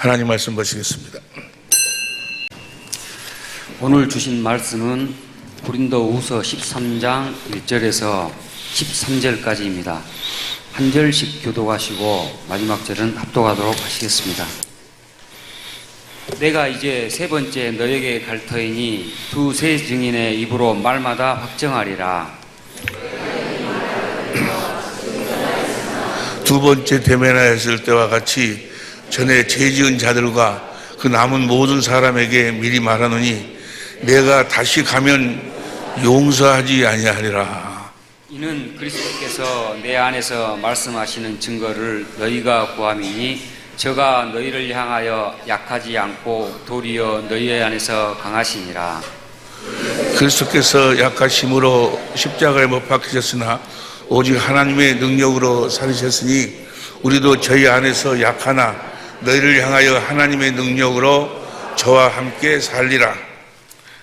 하나님 말씀 보시겠습니다. 오늘 주신 말씀은 고린도후서 13장 1절에서 13절까지입니다. 한 절씩 교독하시고 마지막 절은 합독하도록 하시겠습니다. 내가 이제 세 번째 너에게 갈 터이니 두세 증인의 입으로 말마다 확정하리라. 두 번째 대면하였을 때와 같이 전에 죄지은 자들과 그 남은 모든 사람에게 미리 말하노니 내가 다시 가면 용서하지 아니하리라. 이는 그리스도께서 내 안에서 말씀하시는 증거를 너희가 구함이니 저가 너희를 향하여 약하지 않고 도리어 너희 안에서 강하시니라. 그리스도께서 약하심으로 십자가에 못 박히셨으나 오직 하나님의 능력으로 살으셨으니 우리도 저희 안에서 약하나 너희를 향하여 하나님의 능력으로 저와 함께 살리라.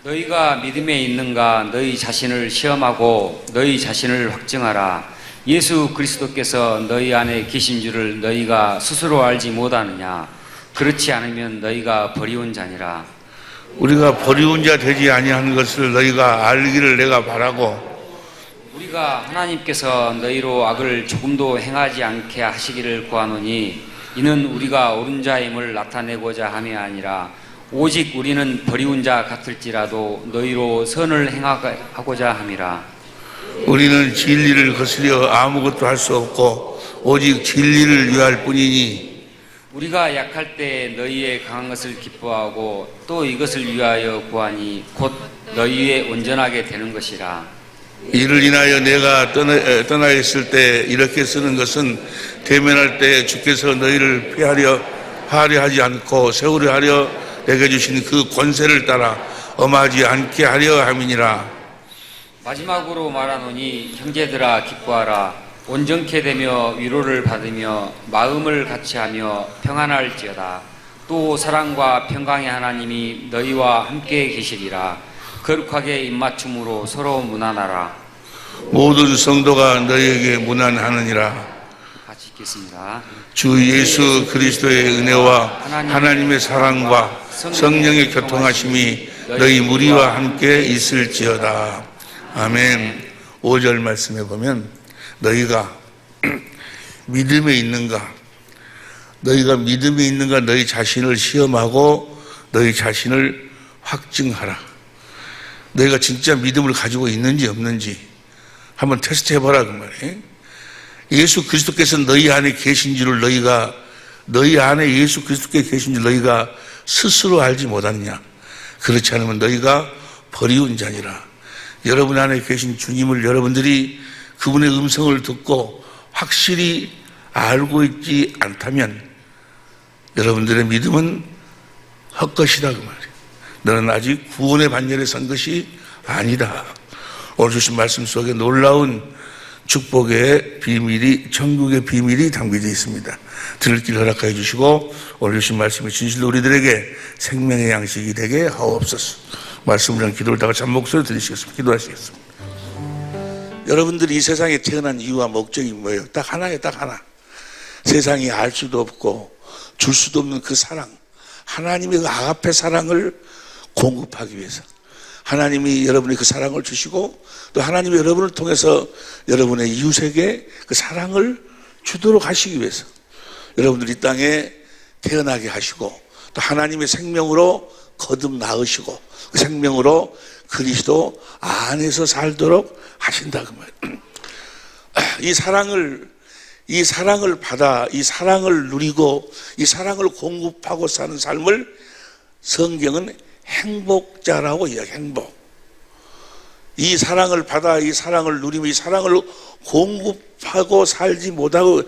너희가 믿음에 있는가 너희 자신을 시험하고 너희 자신을 확증하라. 예수 그리스도께서 너희 안에 계신 줄을 너희가 스스로 알지 못하느냐. 그렇지 않으면 너희가 버리운 자니라. 우리가 버리운 자 되지 아니하는 것을 너희가 알기를 내가 바라고 우리가 하나님께서 너희로 악을 조금도 행하지 않게 하시기를 구하노니 이는 우리가 옳은 자임을 나타내고자 함이 아니라 오직 우리는 버리운 자 같을지라도 너희로 선을 행하고자 함이라. 우리는 진리를 거스려 아무것도 할 수 없고 오직 진리를 위할 뿐이니 우리가 약할 때 너희의 강한 것을 기뻐하고 또 이것을 위하여 구하니 곧 너희의 온전하게 되는 것이라. 이를 인하여 내가 떠나 있을 때 이렇게 쓰는 것은 대면할 때 주께서 너희를 하려 하지 않고 세우려 하려 내게 주신 그 권세를 따라 엄하지 않게 하려 함이니라. 마지막으로 말하노니 형제들아 기뻐하라. 온전케 되며 위로를 받으며 마음을 같이하며 평안할지어다. 또 사랑과 평강의 하나님이 너희와 함께 계시리라. 거룩하게 입맞춤으로 서로 문안하라. 모든 성도가 너희에게 문안하느니라. 같이 읽겠습니다. 주 예수 그리스도의 은혜와 하나님의 사랑과 성령의 교통하심이 너희 무리와 함께 있을지어다. 아멘. 5절 말씀에 보면 너희가 믿음에 있는가 너희 자신을 시험하고 너희 자신을 확증하라. 너희가 진짜 믿음을 가지고 있는지 없는지 한번 테스트 해봐라 그 말이에요. 예수 그리스도께서 너희 안에 계신 줄을 너희 안에 예수 그리스도께서 계신 줄 너희가 스스로 알지 못하느냐. 그렇지 않으면 너희가 버리운 자니라. 여러분 안에 계신 주님을 여러분들이 그분의 음성을 듣고 확실히 알고 있지 않다면 여러분들의 믿음은 헛것이다 그 말이에요. 너는 아직 구원의 반열에 선 것이 아니다. 오늘 주신 말씀 속에 놀라운 축복의 비밀이, 천국의 비밀이 담겨져 있습니다. 들을 길 허락하여 주시고 오늘 주신 말씀이 진실로 우리들에게 생명의 양식이 되게 하옵소서. 말씀을 위한 기도를 다 같이 한 목소리 들으시겠습니다. 기도하시겠습니다. 여러분들이 이 세상에 태어난 이유와 목적이 뭐예요? 딱 하나예요. 딱 하나. 세상이 알 수도 없고 줄 수도 없는 그 사랑, 하나님의 그 아가페 사랑을 공급하기 위해서 하나님이 여러분이 그 사랑을 주시고 또 하나님이 여러분을 통해서 여러분의 이웃에게 그 사랑을 주도록 하시기 위해서 여러분들이 이 땅에 태어나게 하시고 또 하나님의 생명으로 거듭 낳으시고 그 생명으로 그리스도 안에서 살도록 하신다 그 말이에요. 이 사랑을 받아 이 사랑을 누리고 이 사랑을 공급하고 사는 삶을 성경은 행복자라고 이야기해요. 행복. 이 사랑을 받아 이 사랑을 누리며 이 사랑을 공급하고 살지 못하고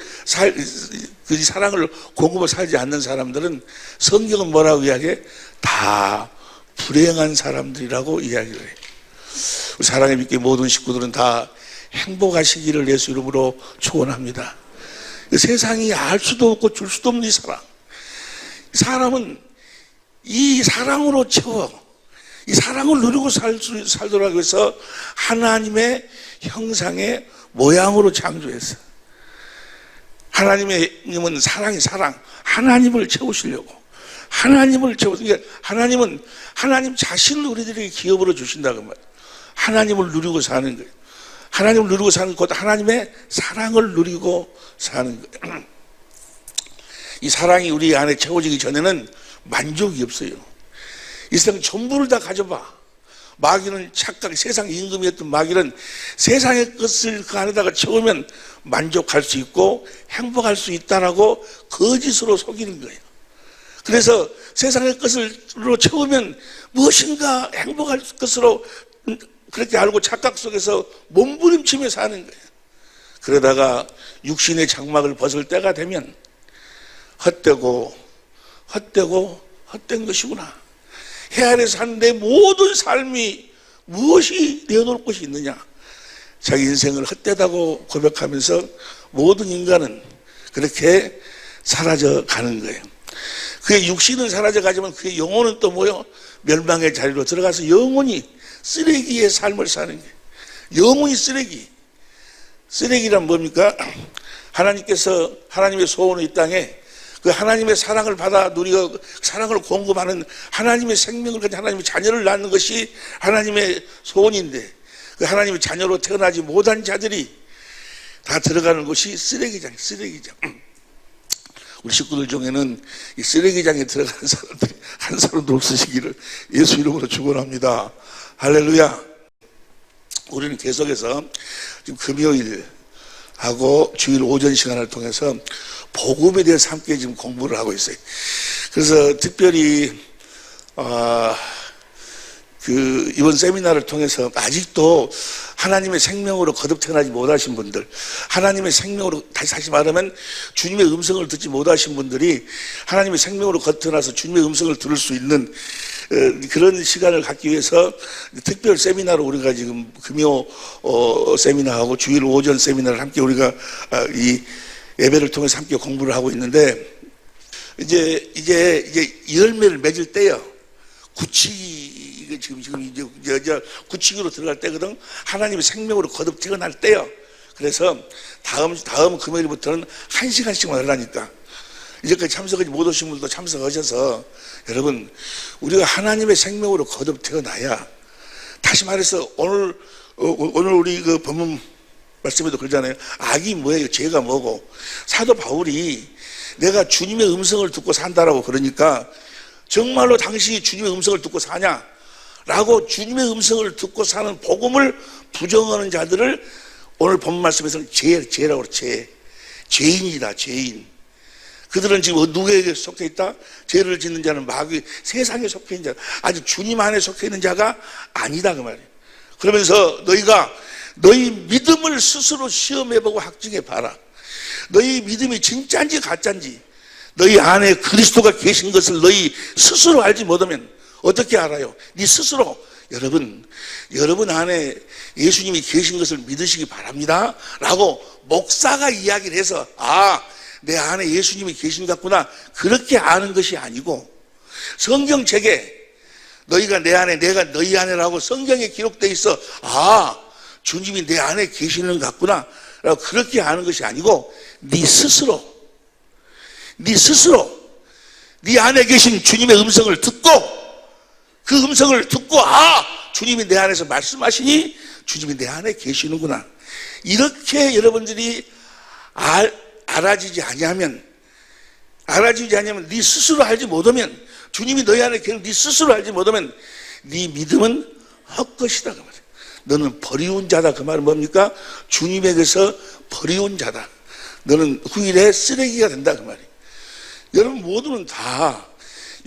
그 사랑을 공급하고 살지 않는 사람들은 성경은 뭐라고 이야기해? 다 불행한 사람들이라고 이야기를 해요. 사랑의 믿기 모든 식구들은 다 행복하시기를 예수 이름으로 축원합니다. 세상이 알 수도 없고 줄 수도 없는 이 사랑. 사람은 이 사랑으로 채워 이 사랑을 누리고 살도록 하기 위해서 하나님의 형상의 모양으로 창조했어. 하나님의 님은 사랑이 사랑, 하나님을 채우시려고 하나님을 하나님은 하나님 자신을 우리들에게 기업으로 주신다고 말이에요. 하나님을 누리고 사는 거예요. 하나님을 누리고 사는 것, 하나님의 사랑을 누리고 사는 거예요. 이 사랑이 우리 안에 채워지기 전에는 만족이 없어요. 이 세상 전부를 다 가져봐. 마귀는 착각, 세상 임금이었던 마귀는 세상의 것을 그 안에다가 채우면 만족할 수 있고 행복할 수 있다라고 거짓으로 속이는 거예요. 그래서 세상의 것으로 채우면 무엇인가 행복할 것으로 그렇게 알고 착각 속에서 몸부림치며 사는 거예요. 그러다가 육신의 장막을 벗을 때가 되면 헛되고 헛된 것이구나. 해 아래서 사는 내 모든 삶이 무엇이 내어놓을 것이 있느냐. 자기 인생을 헛되다고 고백하면서 모든 인간은 그렇게 사라져 가는 거예요. 그의 육신은 사라져 가지만 그의 영혼은 또 뭐요? 멸망의 자리로 들어가서 영원히 쓰레기의 삶을 사는 거예요. 영원히 쓰레기. 쓰레기란 뭡니까? 하나님께서 하나님의 소원을 이 땅에 그 하나님의 사랑을 받아 누리고 사랑을 공급하는 하나님의 생명을 가진 하나님의 자녀를 낳는 것이 하나님의 소원인데 그 하나님의 자녀로 태어나지 못한 자들이 다 들어가는 곳이 쓰레기장. 우리 식구들 중에는 이 쓰레기장에 들어가는 사람들이 한 사람도 없으시기를 예수 이름으로 축원합니다. 할렐루야. 우리는 계속해서 지금 금요일하고 주일 오전 시간을 통해서 복음에 대해서 함께 지금 공부를 하고 있어요. 그래서 특별히 이번 세미나를 통해서 아직도 하나님의 생명으로 거듭 태어나지 못하신 분들, 하나님의 생명으로 다시 말하면 주님의 음성을 듣지 못하신 분들이 하나님의 생명으로 거듭 태어나서 주님의 음성을 들을 수 있는 그런 시간을 갖기 위해서 특별 세미나로 우리가 지금 금요 세미나하고 주일 오전 세미나를 함께 우리가 이 예배를 통해서 함께 공부를 하고 있는데 이제 열매를 맺을 때요. 지금 이제 구치기로 들어갈 때거든. 하나님의 생명으로 거듭 태어날 때요. 그래서 다음 금요일부터는 1시간씩만 하려니까 이제까지 참석하지 못 오신 분들도 참석하셔서 여러분 우리가 하나님의 생명으로 거듭 태어나야 다시 말해서 오늘 우리 그 본문 말씀에도 그러잖아요. 악이 뭐예요? 죄가 뭐고? 사도 바울이 내가 주님의 음성을 듣고 산다라고 그러니까 정말로 당신이 주님의 음성을 듣고 사냐? 라고 주님의 음성을 듣고 사는 복음을 부정하는 자들을 오늘 본문 말씀에서는 죄라고 그래요. 죄인이다. 죄인. 그들은 지금 누구에게 속해 있다? 죄를 짓는 자는 마귀, 세상에 속해 있는 자, 아직 주님 안에 속해 있는 자가 아니다 그 말이에요. 그러면서 너희가 너희 믿음을 스스로 시험해보고 확증해봐라. 너희 믿음이 진짜인지 가짜인지 너희 안에 그리스도가 계신 것을 너희 스스로 알지 못하면 어떻게 알아요? 네 스스로. 여러분 안에 예수님이 계신 것을 믿으시기 바랍니다 라고 목사가 이야기를 해서 내 안에 예수님이 계신 것 같구나 그렇게 아는 것이 아니고 성경책에 너희가 내 안에 내가 너희 안에라고 성경에 기록되어 있어 주님이 내 안에 계시는 것 같구나 라고 그렇게 아는 것이 아니고 네 스스로 네 안에 계신 주님의 음성을 듣고 그 음성을 듣고 주님이 내 안에서 말씀하시니 주님이 내 안에 계시는구나 이렇게 여러분들이 알아지지 아니하면 네 스스로 알지 못하면 주님이 너희 안에 계신 네 스스로 알지 못하면 네 믿음은 헛것이다 그 말이에요. 너는 버리운 자다 그 말은 뭡니까? 주님에게서 버리운 자다. 너는 후일에 쓰레기가 된다 그 말이에요. 여러분 모두는 다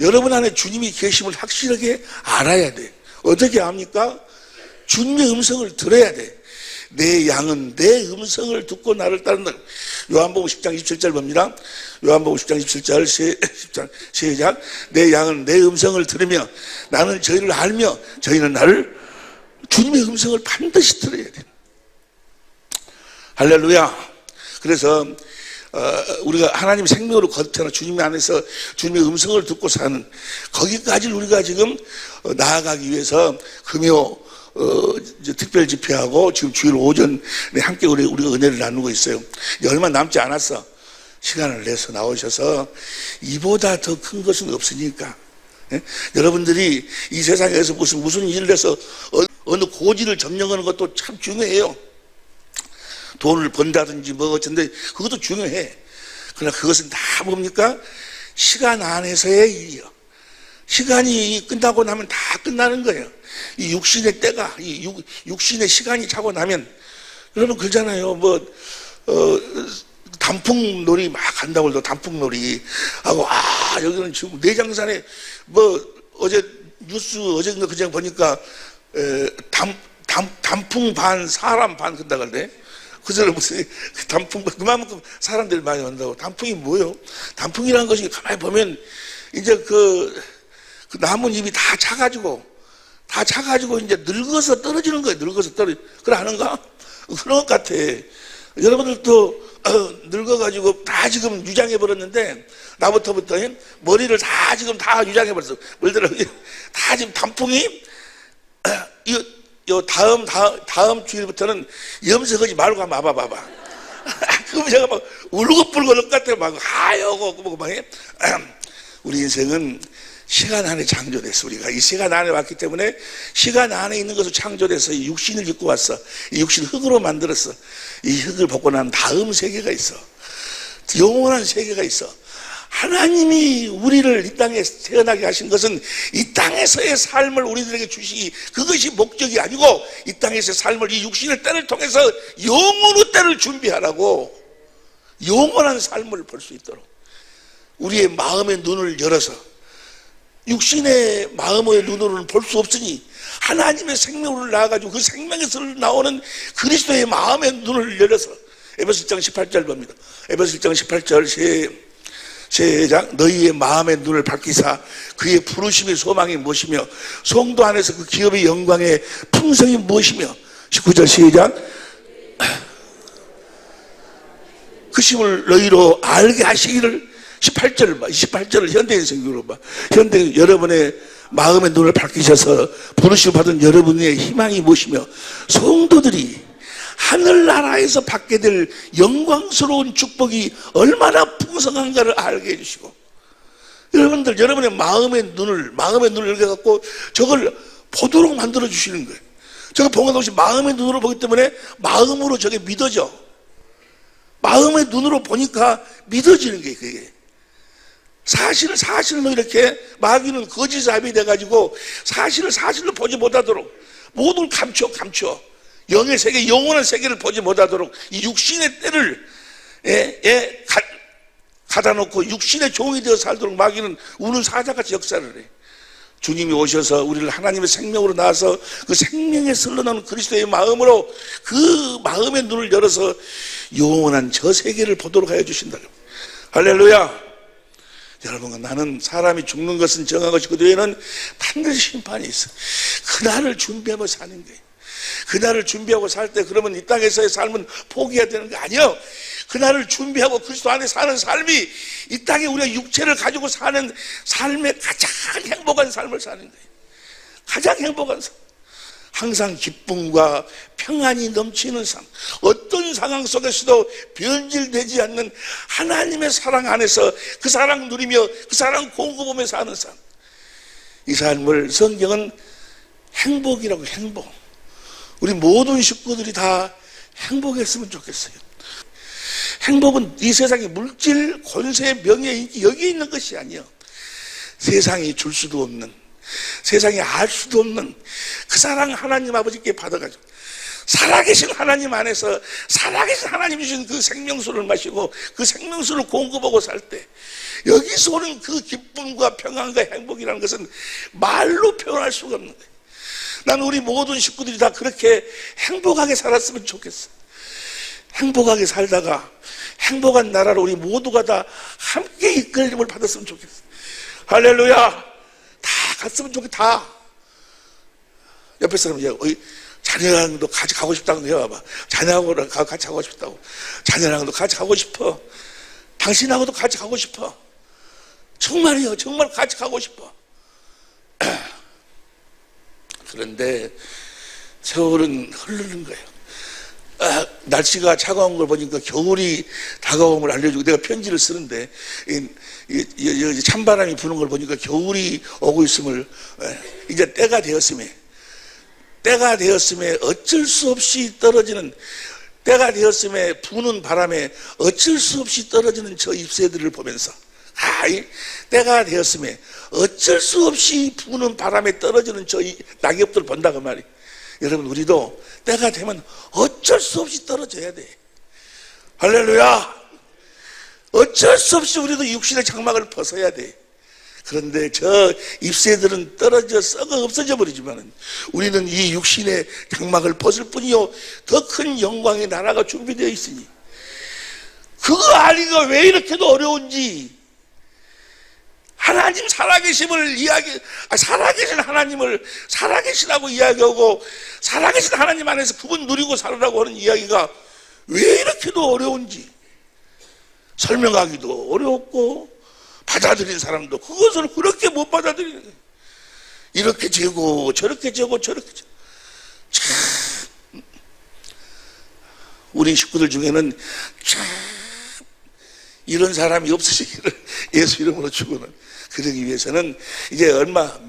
여러분 안에 주님이 계심을 확실하게 알아야 돼. 어떻게 압니까? 주님의 음성을 들어야 돼. 내 양은 내 음성을 듣고 나를 따른다. 요한복음 10장 27절 봅니다. 요한복음 10장 27절 시작. 내 양은 내 음성을 들으며 나는 저희를 알며 저희는 나를 주님의 음성을 반드시 들어야 돼. 할렐루야. 그래서 우리가 하나님 생명으로 거듭 태어나 주님 안에서 주님의 음성을 듣고 사는 거기까지를 우리가 지금 나아가기 위해서 금요 특별 집회하고 지금 주일 오전에 함께 우리가 은혜를 나누고 있어요. 얼마 남지 않았어. 시간을 내서 나오셔서 이보다 더 큰 것은 없으니까. 예? 여러분들이 이 세상에서 무슨 일을 해서 어느 고지를 점령하는 것도 참 중요해요. 돈을 번다든지 뭐 어쩐데 그것도 중요해. 그러나 그것은 다 뭡니까? 시간 안에서의 일이요. 시간이 끝나고 나면 다 끝나는 거예요. 이 육신의 때가, 육신의 시간이 차고 나면, 여러분 그러잖아요. 단풍놀이 막 간다고 해도 단풍놀이 하고, 여기는 지금 내장산에 어제 어제인가 그냥 보니까 단풍 반 사람 반 간다 그래. 그전에 무슨 단풍 그만큼 사람들이 많이 온다고. 단풍이 뭐요? 단풍이라는 것이 가만히 보면 이제 그 나뭇잎이 다 차가지고 이제 늙어서 떨어지는 거예요. 늙어서 떨어지. 그래 아는가? 그런 것 같아. 여러분들도 늙어가지고 다 지금 유장해 버렸는데, 나부터 머리를 다 지금 다 유장해 버렸어. 멀더라고요. 다 지금 단풍이 다음 주일부터는 염색하지 말고 한번 와봐봐. 그럼 제가 막 울고불고 것 같아. 막 하여고 막 해. 우리 인생은 시간 안에 창조됐어. 우리가 이 시간 안에 왔기 때문에 시간 안에 있는 것을 창조돼서 이 육신을 입고 왔어. 이 육신을 흙으로 만들었어. 이 흙을 벗고 난 다음 세계가 있어. 영원한 세계가 있어. 하나님이 우리를 이 땅에 태어나게 하신 것은 이 땅에서의 삶을 우리들에게 주시기, 그것이 목적이 아니고 이 땅에서의 삶을, 이 육신의 때를 통해서 영원의 때를 준비하라고, 영원한 삶을 볼 수 있도록 우리의 마음의 눈을 열어서, 육신의 마음의 눈으로는 볼 수 없으니 하나님의 생명을 낳아가지고 그 생명에서 나오는 그리스도의 마음의 눈을 열어서, 에베소 1장 18절 봅니다. 에베소 1장 18절 시작. 너희의 마음의 눈을 밝히사 그의 부르심의 소망이 무엇이며 성도 안에서 그 기업의 영광의 풍성이 무엇이며, 19절 시작. 그 심을 너희로 알게 하시기를. 18절을 봐. 28절을 현대인생으로 봐. 여러분의 마음의 눈을 밝히셔서 부르심을 받은 여러분의 희망이 무엇이며 성도들이 하늘나라에서 받게 될 영광스러운 축복이 얼마나 풍성한가를 알게 해주시고, 여러분들 여러분의 마음의 눈을 열게 갖고 저걸 보도록 만들어 주시는 거예요. 저거 보는 것이 마음의 눈으로 보기 때문에 마음으로 저게 믿어져. 마음의 눈으로 보니까 믿어지는 게 그게. 사실로 이렇게 마귀는 거짓아비 돼가지고 사실로 보지 못하도록 모두를 감춰. 영의 세계, 영원한 세계를 보지 못하도록 이 육신의 때를 가다 놓고 육신의 종이 되어 살도록 마귀는 우는 사자같이 역사를 해. 주님이 오셔서 우리를 하나님의 생명으로 낳아서 그 생명에 흘러나오는 그리스도의 마음으로 그 마음의 눈을 열어서 영원한 저 세계를 보도록 하여 주신다. 할렐루야. 여러분, 나는 사람이 죽는 것은 정한 것이고 그 뒤에는 반드시 심판이 있어. 그날을 준비하며 사는 거예요. 그날을 준비하고 살 때 그러면 이 땅에서의 삶은 포기해야 되는 거 아니에요. 그날을 준비하고 그리스도 안에 사는 삶이 이 땅에 우리가 육체를 가지고 사는 삶의 가장 행복한 삶을 사는 거예요. 가장 행복한 삶. 항상 기쁨과 평안이 넘치는 삶, 어떤 상황 속에서도 변질되지 않는 하나님의 사랑 안에서 그 사랑 누리며 그 사랑 공급하며 사는 삶. 이 삶을 성경은 행복이라고. 행복. 우리 모든 식구들이 다 행복했으면 좋겠어요. 행복은 이 세상의 물질, 권세, 명예, 인기 여기에 있는 것이 아니에요. 세상이 줄 수도 없는, 세상에 알 수도 없는 그 사랑 하나님 아버지께 받아가지고 살아계신 하나님 안에서 살아계신 하나님 주신 그 생명수를 마시고 그 생명수를 공급하고 살 때 여기서 오는 그 기쁨과 평안과 행복이라는 것은 말로 표현할 수가 없는 거예요. 나는 우리 모든 식구들이 다 그렇게 행복하게 살았으면 좋겠어. 행복하게 살다가 행복한 나라로 우리 모두가 다 함께 이끌림을 받았으면 좋겠어. 할렐루야. 다 갔으면 좋겠다. 옆에 사람 자녀랑도 같이 가고 싶다고 해봐봐. 자녀하고 같이 가고 싶다고. 자녀랑도 같이 가고 싶어. 당신하고도 같이 가고 싶어. 정말이요. 정말 같이 가고 싶어. 그런데 세월은 흐르는 거예요. 날씨가 차가운 걸 보니까 겨울이 다가옴을 알려주고, 내가 편지를 쓰는데 찬바람이 부는 걸 보니까 겨울이 오고 있음을, 이제 때가 되었음에 어쩔 수 없이 떨어지는, 때가 되었음에 부는 바람에 어쩔 수 없이 떨어지는 저 잎새들을 보면서, 때가 되었음에 어쩔 수 없이 부는 바람에 떨어지는 저 낙엽들을 본다고 말이에요. 여러분, 우리도 때가 되면 어쩔 수 없이 떨어져야 돼. 할렐루야. 어쩔 수 없이 우리도 육신의 장막을 벗어야 돼. 그런데 저 잎새들은 떨어져 썩어 없어져 버리지만 우리는 이 육신의 장막을 벗을 뿐이요 더 큰 영광의 나라가 준비되어 있으니, 그거 알기가 왜 이렇게도 어려운지, 하나님 살아계심을 살아계신 하나님을 살아계시라고 이야기하고, 살아계신 하나님 안에서 그분 누리고 살으라고 하는 이야기가 왜 이렇게도 어려운지 설명하기도 어렵고, 받아들인 사람도 그것을 그렇게 못 받아들이는 거예요. 이렇게 재고 저렇게 재고 저렇게 재고. 참, 우리 식구들 중에는 참 이런 사람이 없으시기를 예수 이름으로 축원을. 그러기 위해서는 이제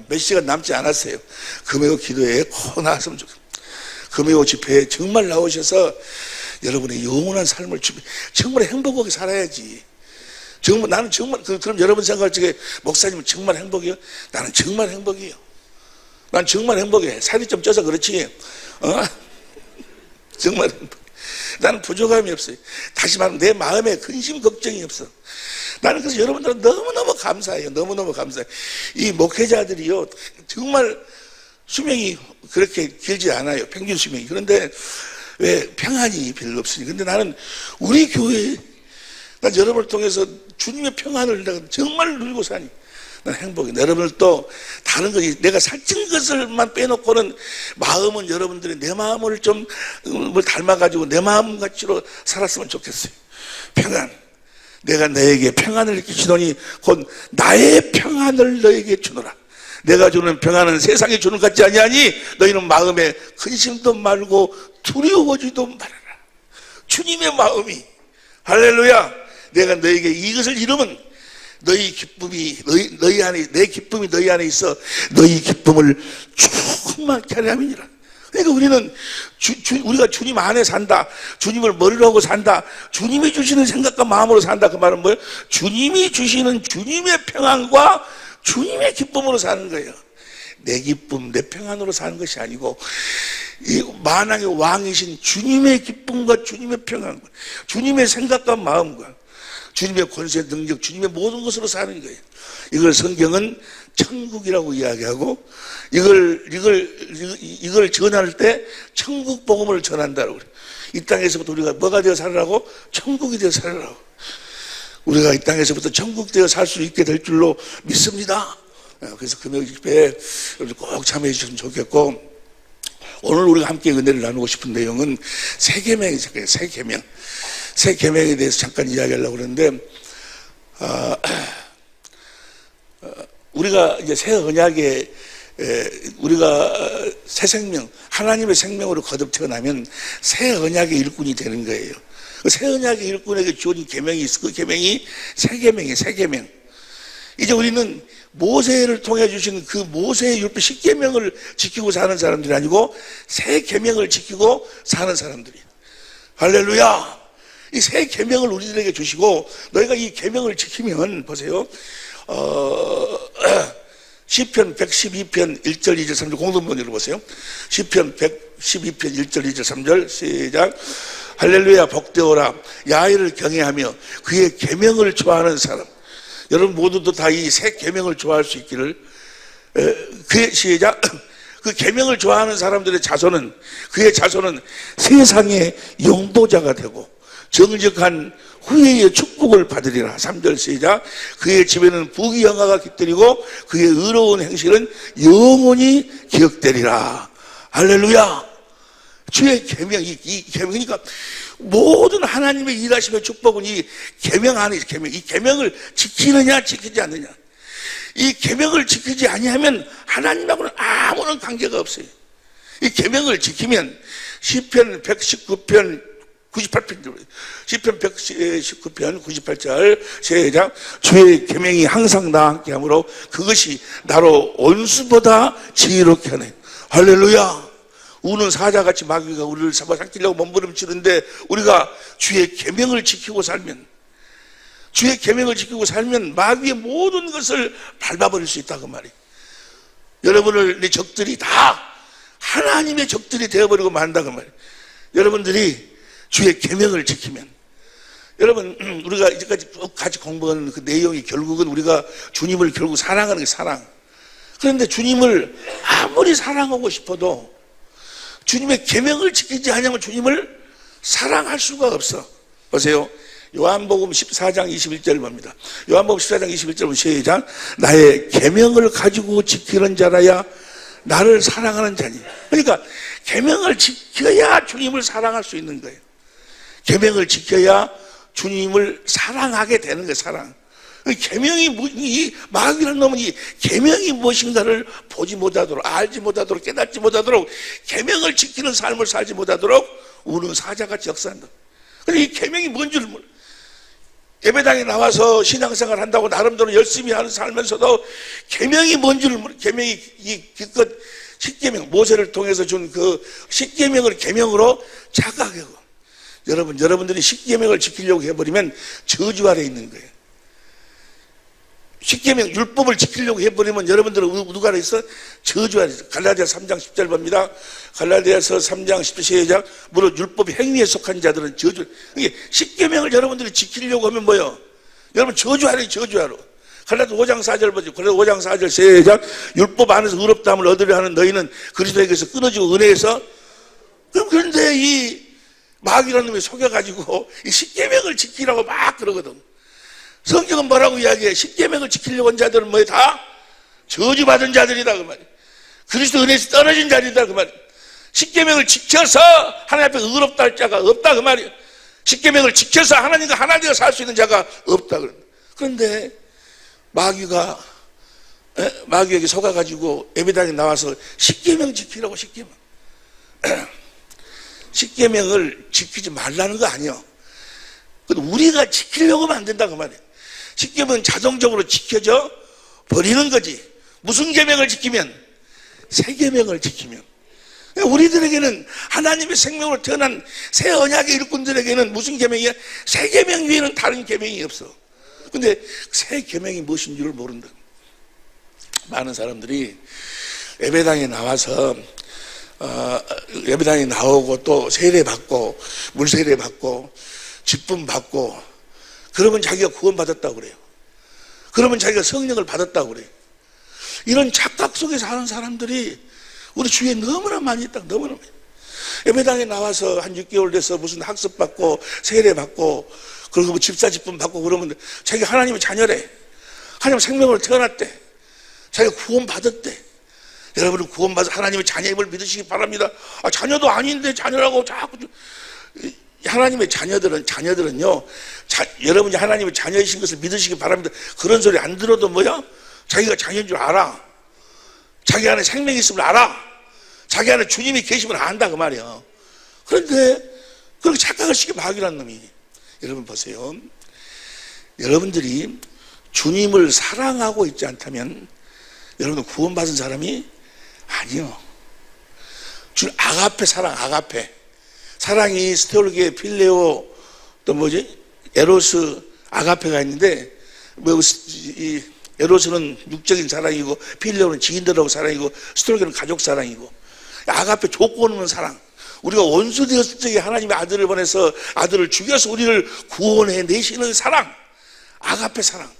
몇 시간 남지 않았어요. 금요 기도에 꼭 나왔으면 좋겠습니다. 금요 집회에 정말 나오셔서 여러분의 영원한 삶을 정말 행복하게 살아야지. 정말 나는 정말, 그럼 여러분 생각할 적에 목사님은 정말 행복해요? 나는 정말 행복해요. 난 정말 행복해. 살이 좀 쪄서 그렇지. 정말 행복해. 나는 부족함이 없어요. 다시 말하면 내 마음에 근심 걱정이 없어. 나는 그래서 여러분들은 너무너무 감사해요. 너무너무 감사해요. 이 목회자들이요, 정말 수명이 그렇게 길지 않아요. 평균 수명이. 그런데 왜 평안이 별로 없으니. 근데 나는 우리 교회에, 난 여러분을 통해서 주님의 평안을 내가 정말 누리고 사니 난 행복해. 여러분을 또 다른 거, 내가 살찐 것을만 빼놓고는 마음은 여러분들이 내 마음을 좀 닮아가지고 내 마음 같이로 살았으면 좋겠어요. 평안. 내가 너에게 평안을 끼치노니 곧 나의 평안을 너에게 주노라. 내가 주는 평안은 세상이 주는 것 같지 아니하니 너희는 마음에 근심도 말고 두려워지도 말아라. 주님의 마음이, 할렐루야. 내가 너에게 이것을 이루면 너희 기쁨이 너희 안에, 내 기쁨이 너희 안에 있어 너희 기쁨을 충만케 하려 함이니라. 그러니까 우리는 우리가 주님 안에 산다, 주님을 머리로 하고 산다, 주님이 주시는 생각과 마음으로 산다. 그 말은 뭐예요? 주님이 주시는 주님의 평안과 주님의 기쁨으로 사는 거예요. 내 기쁨, 내 평안으로 사는 것이 아니고 이 만왕의 왕이신 주님의 기쁨과 주님의 평안과 주님의 생각과 마음과 주님의 권세, 능력, 주님의 모든 것으로 사는 거예요. 이걸 성경은 천국이라고 이야기하고, 이걸 전할 때 천국 복음을 전한다고 그래요. 이 땅에서부터 우리가 뭐가 되어 살으라고? 천국이 되어 살으라고. 우리가 이 땅에서부터 천국 되어 살 수 있게 될 줄로 믿습니다. 그래서 금요 집회에 꼭 참여해 주셨으면 좋겠고, 오늘 우리가 함께 은혜를 나누고 싶은 내용은 새 계명이죠. 새 계명. 새 계명에 대해서 잠깐 이야기하려고 그러는데, 우리가 이제 새 언약에, 우리가 새 생명, 하나님의 생명으로 거듭 태어나면 새 언약의 일꾼이 되는 거예요. 새 언약의 일꾼에게 주어진 계명이 있어. 그 계명이 새 계명이에요. 새 계명. 이제 우리는 모세를 통해 주신 그 모세의 율법 10계명을 지키고 사는 사람들이 아니고 새 계명을 지키고 사는 사람들이에요. 할렐루야. 이 새 계명을 우리들에게 주시고, 너희가 이 계명을 지키면, 보세요, 시편 112편 1절 2절 3절 공동번 읽어보세요. 시편 112편 1절 2절 3절 시작. 할렐루야. 복되어라. 야훼를 경외하며 그의 계명을 좋아하는 사람. 여러분 모두도 다 이 새 계명을 좋아할 수 있기를. 그의 시작. 그 계명을 좋아하는 사람들의 자손은, 그의 자손은 세상의 용도자가 되고 정직한 후회의 축복을 받으리라. 3절 시작. 그의 집에는 부귀영화가 깃들이고 그의 의로운 행실은 영원히 기억되리라. 할렐루야. 주의 계명, 이 계명이니까 모든 하나님의 일하심의 축복은 이 계명 안에 있어요. 계명. 이 계명을 지키느냐 지키지 않느냐. 이 계명을 지키지 아니하면 하나님하고는 아무런 관계가 없어요. 이 계명을 지키면 시편 119편 98편, 시편 119편 98절 시작. 주의 계명이 항상 나와 함께 하므로 그것이 나로 원수보다 지혜롭게 하네. 할렐루야. 우는 사자같이 마귀가 우리를 잡아당기려고 몸부림치는데 우리가 주의 계명을 지키고 살면, 주의 계명을 지키고 살면 마귀의 모든 것을 밟아버릴 수 있다 그 말이에요. 여러분을 내 적들이 다 하나님의 적들이 되어버리고 만다 그 말이에요. 여러분들이 주의 계명을 지키면, 여러분 우리가 이제까지 쭉 같이 공부한 그 내용이 결국은 우리가 주님을 결국 사랑하는 게 사랑. 그런데 주님을 아무리 사랑하고 싶어도 주님의 계명을 지키지 않으면 주님을 사랑할 수가 없어. 보세요. 요한복음 14장 21절 봅니다. 요한복음 14장 21절 보면 시작. 나의 계명을 가지고 지키는 자라야 나를 사랑하는 자니. 그러니까 계명을 지켜야 주님을 사랑할 수 있는 거예요. 계명을 지켜야 주님을 사랑하게 되는 거예요. 사랑. 계명이 이 마귀라는 놈은 이 계명이 무엇인가를 보지 못하도록, 알지 못하도록, 깨닫지 못하도록, 계명을 지키는 삶을 살지 못하도록 우는 사자같이 역사한다. 근데 이 계명이 뭔 줄 몰라. 예배당에 나와서 신앙생활 한다고 나름대로 열심히 하는 살면서도 계명이 뭔 줄 몰라. 계명이 이 기껏 십계명, 모세를 통해서 준 그 십계명을 계명으로 착각하고, 여러분들이 십계명을 지키려고 해버리면 저주 아래 있는 거예요. 십계명 율법을 지키려고 해버리면 여러분들은 누가 아래 있어? 저주 아래 있어. 갈라디아서 3장 10절 봅니다. 갈라디아서 3장 10절 시작. 무릇 율법 행위에 속한 자들은 저주. 이게 십계명을 여러분들이 지키려고 하면 뭐요? 여러분 저주 아래, 저주 아래. 갈라디아 5장 4절 보죠. 갈라디아 5장 4절 시작. 율법 안에서 의롭다함을 얻으려 하는 너희는 그리스도에게서 끊어지고 은혜에서. 그런데 이 마귀라는 놈이 속여가지고 이 십계명을 지키라고 막 그러거든. 성경은 뭐라고 이야기해? 십계명을 지키려고 한 자들은 뭐야? 다 저주받은 자들이다 그 말이야. 그리스도 은혜에서 떨어진 자들이다 그 말이야. 십계명을 지켜서 하나님 앞에 의롭다 할 자가 없다 그 말이야. 십계명을 지켜서 하나님과 하나님과 살 수 있는 자가 없다. 그런데 마귀에게 속아가지고 예배당에 나와서 십계명 지키라고. 십계명을 지키지 말라는 거 아니야. 우리가 지키려고 하면 안 된다 그 말이야. 십계명은 자동적으로 지켜져 버리는 거지. 무슨 계명을 지키면? 새 계명을 지키면. 우리들에게는 하나님의 생명으로 태어난 새 언약의 일꾼들에게는 무슨 계명이야? 새 계명 위에는 다른 계명이 없어. 근데 새 계명이 무엇인 줄 모른다. 많은 사람들이 예배당에 나와서 예배당에 나오고 또 세례 받고 물세례 받고 직분 받고 그러면 자기가 구원받았다고 그래요. 그러면 자기가 성령을 받았다고 그래요. 이런 착각 속에 사는 사람들이 우리 주위에 너무나 많이 있다. 너무나 많이. 예배당에 나와서 한 6개월 돼서 무슨 학습 받고 세례 받고 그리고 뭐 집사 직분 받고 그러면 자기가 하나님의 자녀래. 하나님 생명으로 태어났대. 자기가 구원받았대. 여러분은 구원받아 하나님의 자녀임을 믿으시기 바랍니다. 자녀도 아닌데 자녀라고 자꾸. 하나님의 자녀들은요, 여러분이 하나님의 자녀이신 것을 믿으시기 바랍니다. 그런 소리 안 들어도 뭐야? 자기가 자녀인 줄 알아. 자기 안에 생명이 있음을 알아. 자기 안에 주님이 계심을 안다 그 말이야. 그런데 그렇게 착각을 시켜 마귀라는 놈이. 여러분 보세요. 여러분들이 주님을 사랑하고 있지 않다면 여러분 구원받은 사람이 아니요. 아가페 사랑, 아가페. 사랑이 스테올게, 필레오, 또 뭐지? 에로스, 아가페가 있는데, 이 에로스는 육적인 사랑이고, 필레오는 지인들하고 사랑이고, 스테올게는 가족 사랑이고, 아가페 조건 없는 사랑. 우리가 원수 되었을 적에 하나님의 아들을 보내서 아들을 죽여서 우리를 구원해 내시는 사랑. 아가페 사랑.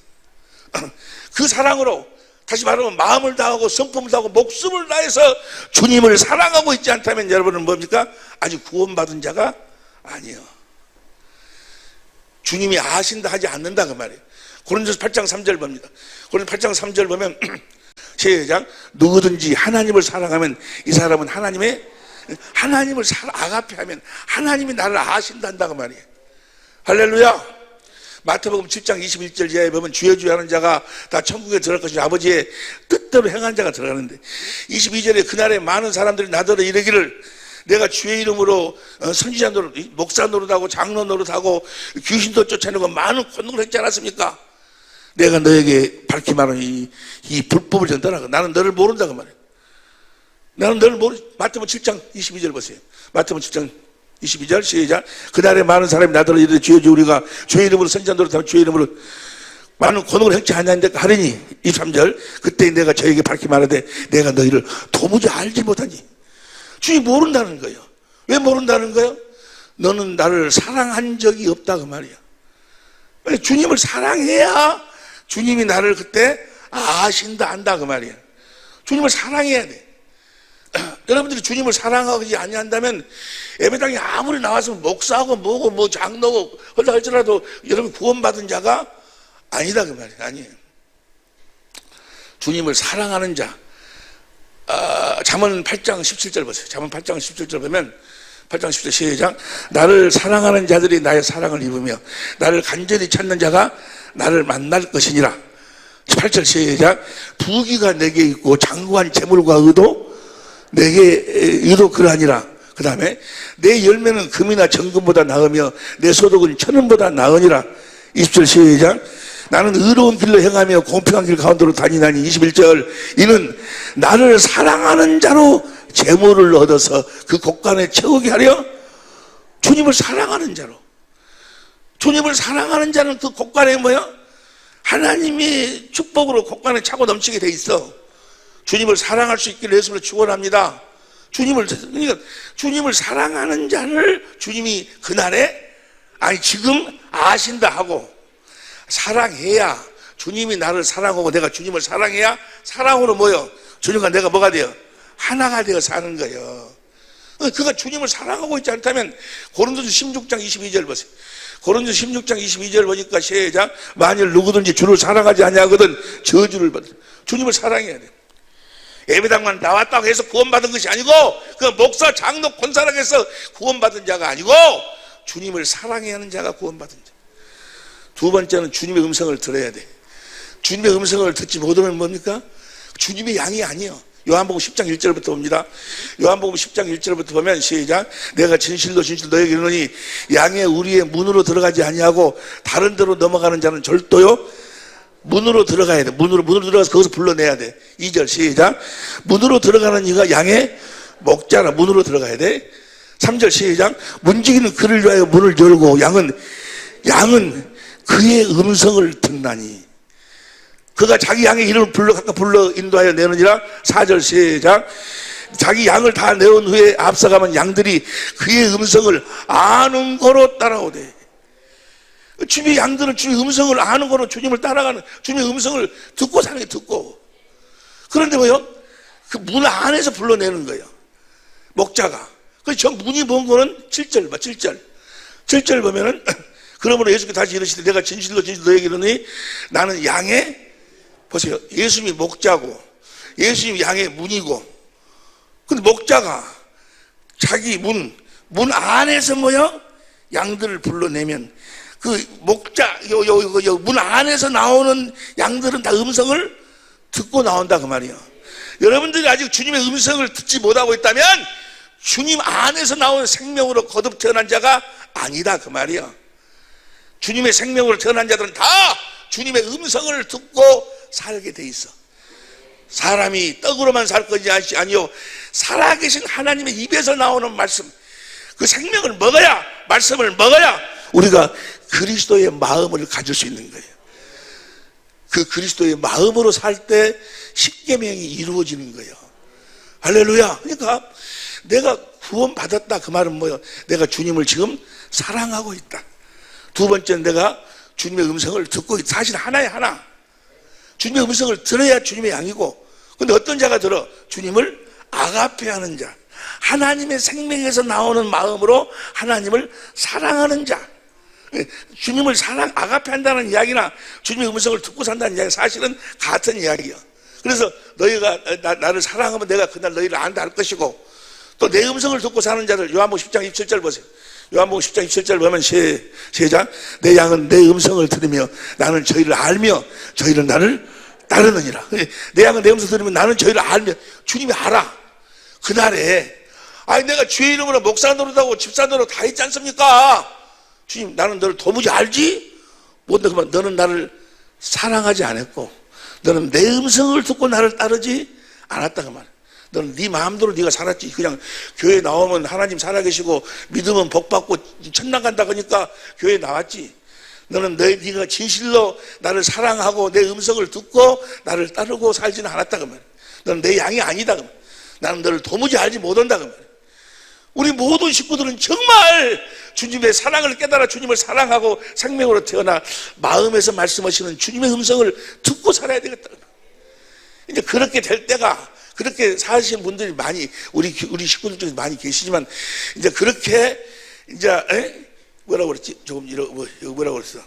그 사랑으로 다시 말하면 마음을 다하고 성품을 다하고 목숨을 다해서 주님을 사랑하고 있지 않다면 여러분은 뭡니까? 아직 구원받은 자가 아니에요. 주님이 아신다 하지 않는다 그 말이에요. 고린도서 8장 3절 봅니다. 고린도서 8장 3절 보면 시작. 누구든지 하나님을 사랑하면 이 사람은 하나님을 아가페하면 하나님이 나를 아신다 한다 그 말이에요. 할렐루야. 마태복음 7장 21절 이하에 보면 주여 주여 하는 자가 다 천국에 들어갈 것이니 아버지의 뜻대로 행한 자가 들어가는데 22절에 그날에 많은 사람들이 나더러 이르기를 내가 주의 이름으로 선지자 노릇, 목사 노릇하고 장로 노릇하고 귀신도 쫓아내고 많은 권능을 했지 않았습니까? 내가 너에게 밝히 말하는 이 불법을 전달하고 나는 너를 모른다고 말이야. 나는 너를 마태복음 7장 22절 보세요. 마태복음 7장 22절 시작. 그날에 많은 사람이 나더러 이르되 주여 주여 우리가 주의 이름으로 선지자 노릇하면 주의 이름으로 많은 권능을 행치 아니하는데 하리니 23절 그때 내가 저에게 밝히 말하되 내가 너희를 도무지 알지 못하니. 주님 모른다는 거예요. 왜 모른다는 거예요? 너는 나를 사랑한 적이 없다 그 말이야. 주님을 사랑해야 주님이 나를 그때 아신다 안다 그 말이야. 주님을 사랑해야 돼. 여러분들이 주님을 사랑하지 아니한다면 예배당에 아무리 나왔으면 목사하고 뭐고 뭐 장로고 하다 할지라도 여러분 구원받은 자가 아니다 그 말이에요. 아니에요. 주님을 사랑하는 자. 잠언 8장 17절 보세요. 잠언 8장 17절 보면 8장 17절 시작. 나를 사랑하는 자들이 나의 사랑을 입으며 나를 간절히 찾는 자가 나를 만날 것이니라. 8절 시작. 부귀가 내게 있고 장구한 재물과 의도 내게 의도 그러하니라. 그 다음에 내 열매는 금이나 정금보다 나으며 내 소득은 천원보다 나으니라. 20절 시작. 나는 의로운 길로 행하며 공평한 길 가운데로 다니나니. 21절 이는 나를 사랑하는 자로 재물을 얻어서 그 곳간에 채우게 하려. 주님을 사랑하는 자로. 주님을 사랑하는 자는 그 곳간에 뭐야? 하나님이 축복으로 곳간에 차고 넘치게 돼 있어. 주님을 사랑할 수 있기를 예수를 축원합니다. 그러니까 주님을 사랑하는 자를 주님이 그날에 아니 지금 아신다 하고 사랑해야 주님이 나를 사랑하고 내가 주님을 사랑해야 사랑으로 모여 주님과 내가 뭐가 돼요? 하나가 되어 사는 거예요. 그가 주님을 사랑하고 있지 않다면 고린도서 16장 22절 보세요. 고린도서 16장 22절 보니까 시작. 만일 누구든지 주를 사랑하지 아니하거든 저주를 받으라. 주님을 사랑해야 돼요. 예배당만 나왔다고 해서 구원받은 것이 아니고 그 목사 장로 권사라고 해서 구원받은 자가 아니고 주님을 사랑해야 하는 자가 구원받은 자. 두 번째는 주님의 음성을 들어야 돼. 주님의 음성을 듣지 못하면 뭡니까? 주님의 양이 아니에요. 요한복음 10장 1절부터 봅니다. 요한복음 10장 1절부터 보면 시작. 내가 진실로 진실로 너에게 이르노니 양의 우리의 문으로 들어가지 아니하고 다른 데로 넘어가는 자는 절도요 문으로 들어가야 돼. 문으로 들어가서 거기서 불러내야 돼. 2절 시작. 문으로 들어가는 이가 양의 목자라. 문으로 들어가야 돼. 3절 시작. 문지기는 그를 위하여 문을 열고 양은 그의 음성을 듣나니. 그가 자기 양의 이름을 불러 인도하여 내느니라. 4절 시작. 자기 양을 다 내온 후에 앞서가면 양들이 그의 음성을 아는 거로 따라오되. 주님의 양들은 주님의 음성을 아는 거로 주님을 따라가는, 주님의 음성을 듣고 사는 게 듣고. 그런데 뭐요? 그 문 안에서 불러내는 거예요. 목자가. 그래서 저 문이 뭔 거는 7절 봐, 7절. 7절 보면은, 그러므로 예수께서 다시 이르시되 내가 진실로 너에게 이르노니 나는 양의, 보세요. 예수님이 목자고, 예수님이 양의 문이고, 근데 목자가 자기 문 안에서 뭐요? 양들을 불러내면 그 목자, 문 안에서 나오는 양들은 다 음성을 듣고 나온다 그 말이에요. 여러분들이 아직 주님의 음성을 듣지 못하고 있다면 주님 안에서 나오는 생명으로 거듭 태어난 자가 아니다 그 말이에요. 주님의 생명으로 태어난 자들은 다 주님의 음성을 듣고 살게 돼 있어. 사람이 떡으로만 살 것이 아니요 살아계신 하나님의 입에서 나오는 말씀, 그 생명을 먹어야, 말씀을 먹어야 우리가 그리스도의 마음을 가질 수 있는 거예요. 그 그리스도의 마음으로 살 때 십계명이 이루어지는 거예요. 할렐루야. 그러니까 내가 구원받았다 그 말은 뭐예요? 내가 주님을 지금 사랑하고 있다. 두 번째는 내가 주님의 음성을 듣고 있다. 사실 하나에 하나. 주님의 음성을 들어야 주님의 양이고, 근데 어떤 자가 들어? 주님을 아가페하는 자, 하나님의 생명에서 나오는 마음으로 하나님을 사랑하는 자. 주님을 아가페한다는 이야기나 주님의 음성을 듣고 산다는 이야기 사실은 같은 이야기예요. 그래서 너희가 나를 사랑하면 내가 그날 너희를 안다 할 것이고, 또 내 음성을 듣고 사는 자들, 요한복음 10장 27절 보세요. 요한복음 10장 27절 보면 시작. 내 양은 내 음성을 들으며 나는 저희를 알며 저희는 나를 따르느니라. 내 양은 내 음성을 들으면 나는 저희를 알며, 주님이 알아. 그날에 아니 내가 주의 이름으로 목사 노릇하고 집사 노릇 다 했지 않습니까? 주님, 나는 너를 도무지 알지? 뭔데 그만 너는 나를 사랑하지 않았고 너는 내 음성을 듣고 나를 따르지 않았다 그 말. 너는 네 마음대로 네가 살았지. 그냥 교회 나오면 하나님 살아계시고 믿으면 복받고 천당 간다 그러니까 교회 나왔지. 너는 네가 진실로 나를 사랑하고 내 음성을 듣고 나를 따르고 살지는 않았다 그 말. 너는 내 양이 아니다 그 말. 나는 너를 도무지 알지 못한다 그 말. 우리 모든 식구들은 정말 주님의 사랑을 깨달아 주님을 사랑하고 생명으로 태어나 마음에서 말씀하시는 주님의 음성을 듣고 살아야 되겠다. 이제 그렇게 될 때가, 그렇게 사시는 분들이 많이 우리 식구들 중에 많이 계시지만 이제 그렇게 이제 뭐라고 그랬지? 조금 뭐라고 그랬어?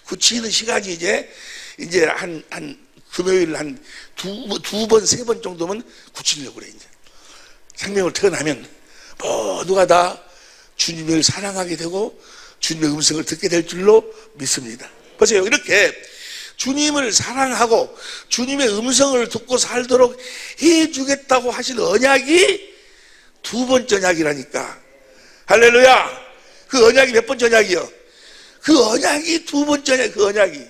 굳히는 시간이 이제 한 금요일 한 두 번, 세 번 정도면 굳히려고 그래, 이제. 생명을 태어나면 모두가 다 주님을 사랑하게 되고 주님의 음성을 듣게 될 줄로 믿습니다. 보세요. 이렇게 주님을 사랑하고 주님의 음성을 듣고 살도록 해주겠다고 하신 언약이 두 번째 언약이라니까. 할렐루야. 그 언약이 몇 번째 언약이요? 그 언약이 두 번째 언약, 그 언약이.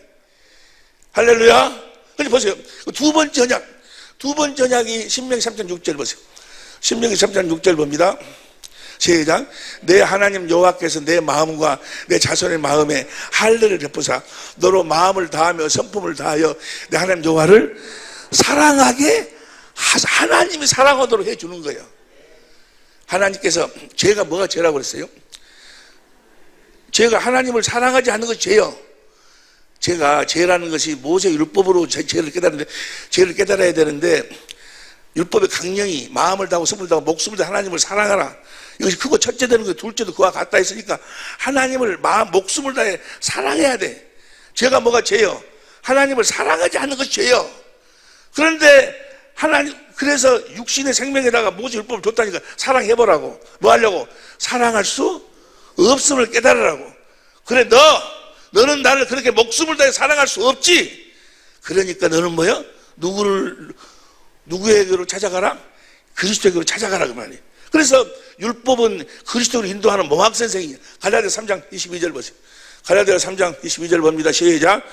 할렐루야. 근데 보세요. 두 번째 언약이 신명기 3장 6절 보세요. 신명기 3장 6절 봅니다. 시작. 내 하나님 여호와께서 내 마음과 내 자손의 마음에 할례를 베푸사 너로 마음을 다하며 성품을 다하여 내 하나님 여호와를 사랑하게 하사. 하나님이 사랑하도록 해주는 거예요. 하나님께서 죄가 뭐가 죄라고 그랬어요? 죄가 하나님을 사랑하지 않는 것이 죄요. 제가 죄라는 것이 모세 율법으로 죄를 깨달아야 되는데 율법의 강령이 마음을 다하고 성품을 다하고 목숨을 다하고 하나님을 사랑하라. 이것이 크고 첫째 되는 거예요. 둘째도 그와 같다 했으니까 하나님을 마음 목숨을 다해 사랑해야 돼. 죄가 뭐가 죄요? 하나님을 사랑하지 않는 것이 죄요. 그런데 그래서 육신의 생명에다가 모세 율법을 줬다니까 사랑해보라고. 뭐 하려고? 사랑할 수 없음을 깨달으라고. 그래 너는 나를 그렇게 목숨을 다해 사랑할 수 없지. 그러니까 너는 뭐야? 누구에게로 찾아가라? 그리스도에게로 찾아가라 그 말이에요. 그래서 율법은 그리스도로 인도하는 몽학 선생이에요. 갈라디아 3장 22절 보세요. 갈라디아 3장 22절 봅니다. 시작.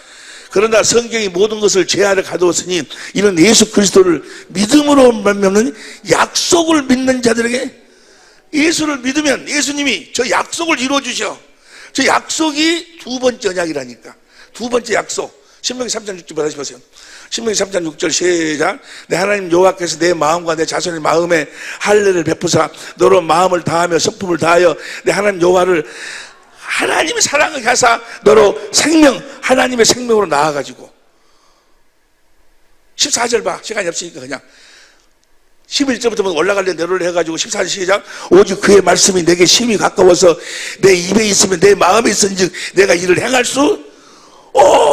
그러나 성경이 모든 것을 제 아래 가두었으니 이는 예수 그리스도를 믿음으로 말미암는 약속을 믿는 자들에게. 예수를 믿으면 예수님이 저 약속을 이루어 주셔. 저 약속이 두 번째 언약이라니까. 두 번째 약속. 신명기 3장 6절 다시 보세요. 신명기 3장 6절 시작. 내 하나님 여호와께서 내 마음과 내 자손의 마음에 할례를 베푸사 너로 마음을 다하며 성품을 다하여 내 하나님 여호와를 하나님의 사랑을 하사 너로 하나님의 생명으로 나아가지고. 14절 봐. 시간이 없으니까 그냥 11절부터 올라갈래 내로를 해가지고 14절 시작. 오직 그의 말씀이 내게 심히 가까워서 내 입에 있으면 내 마음에 있은즉 내가 이를 행할 수.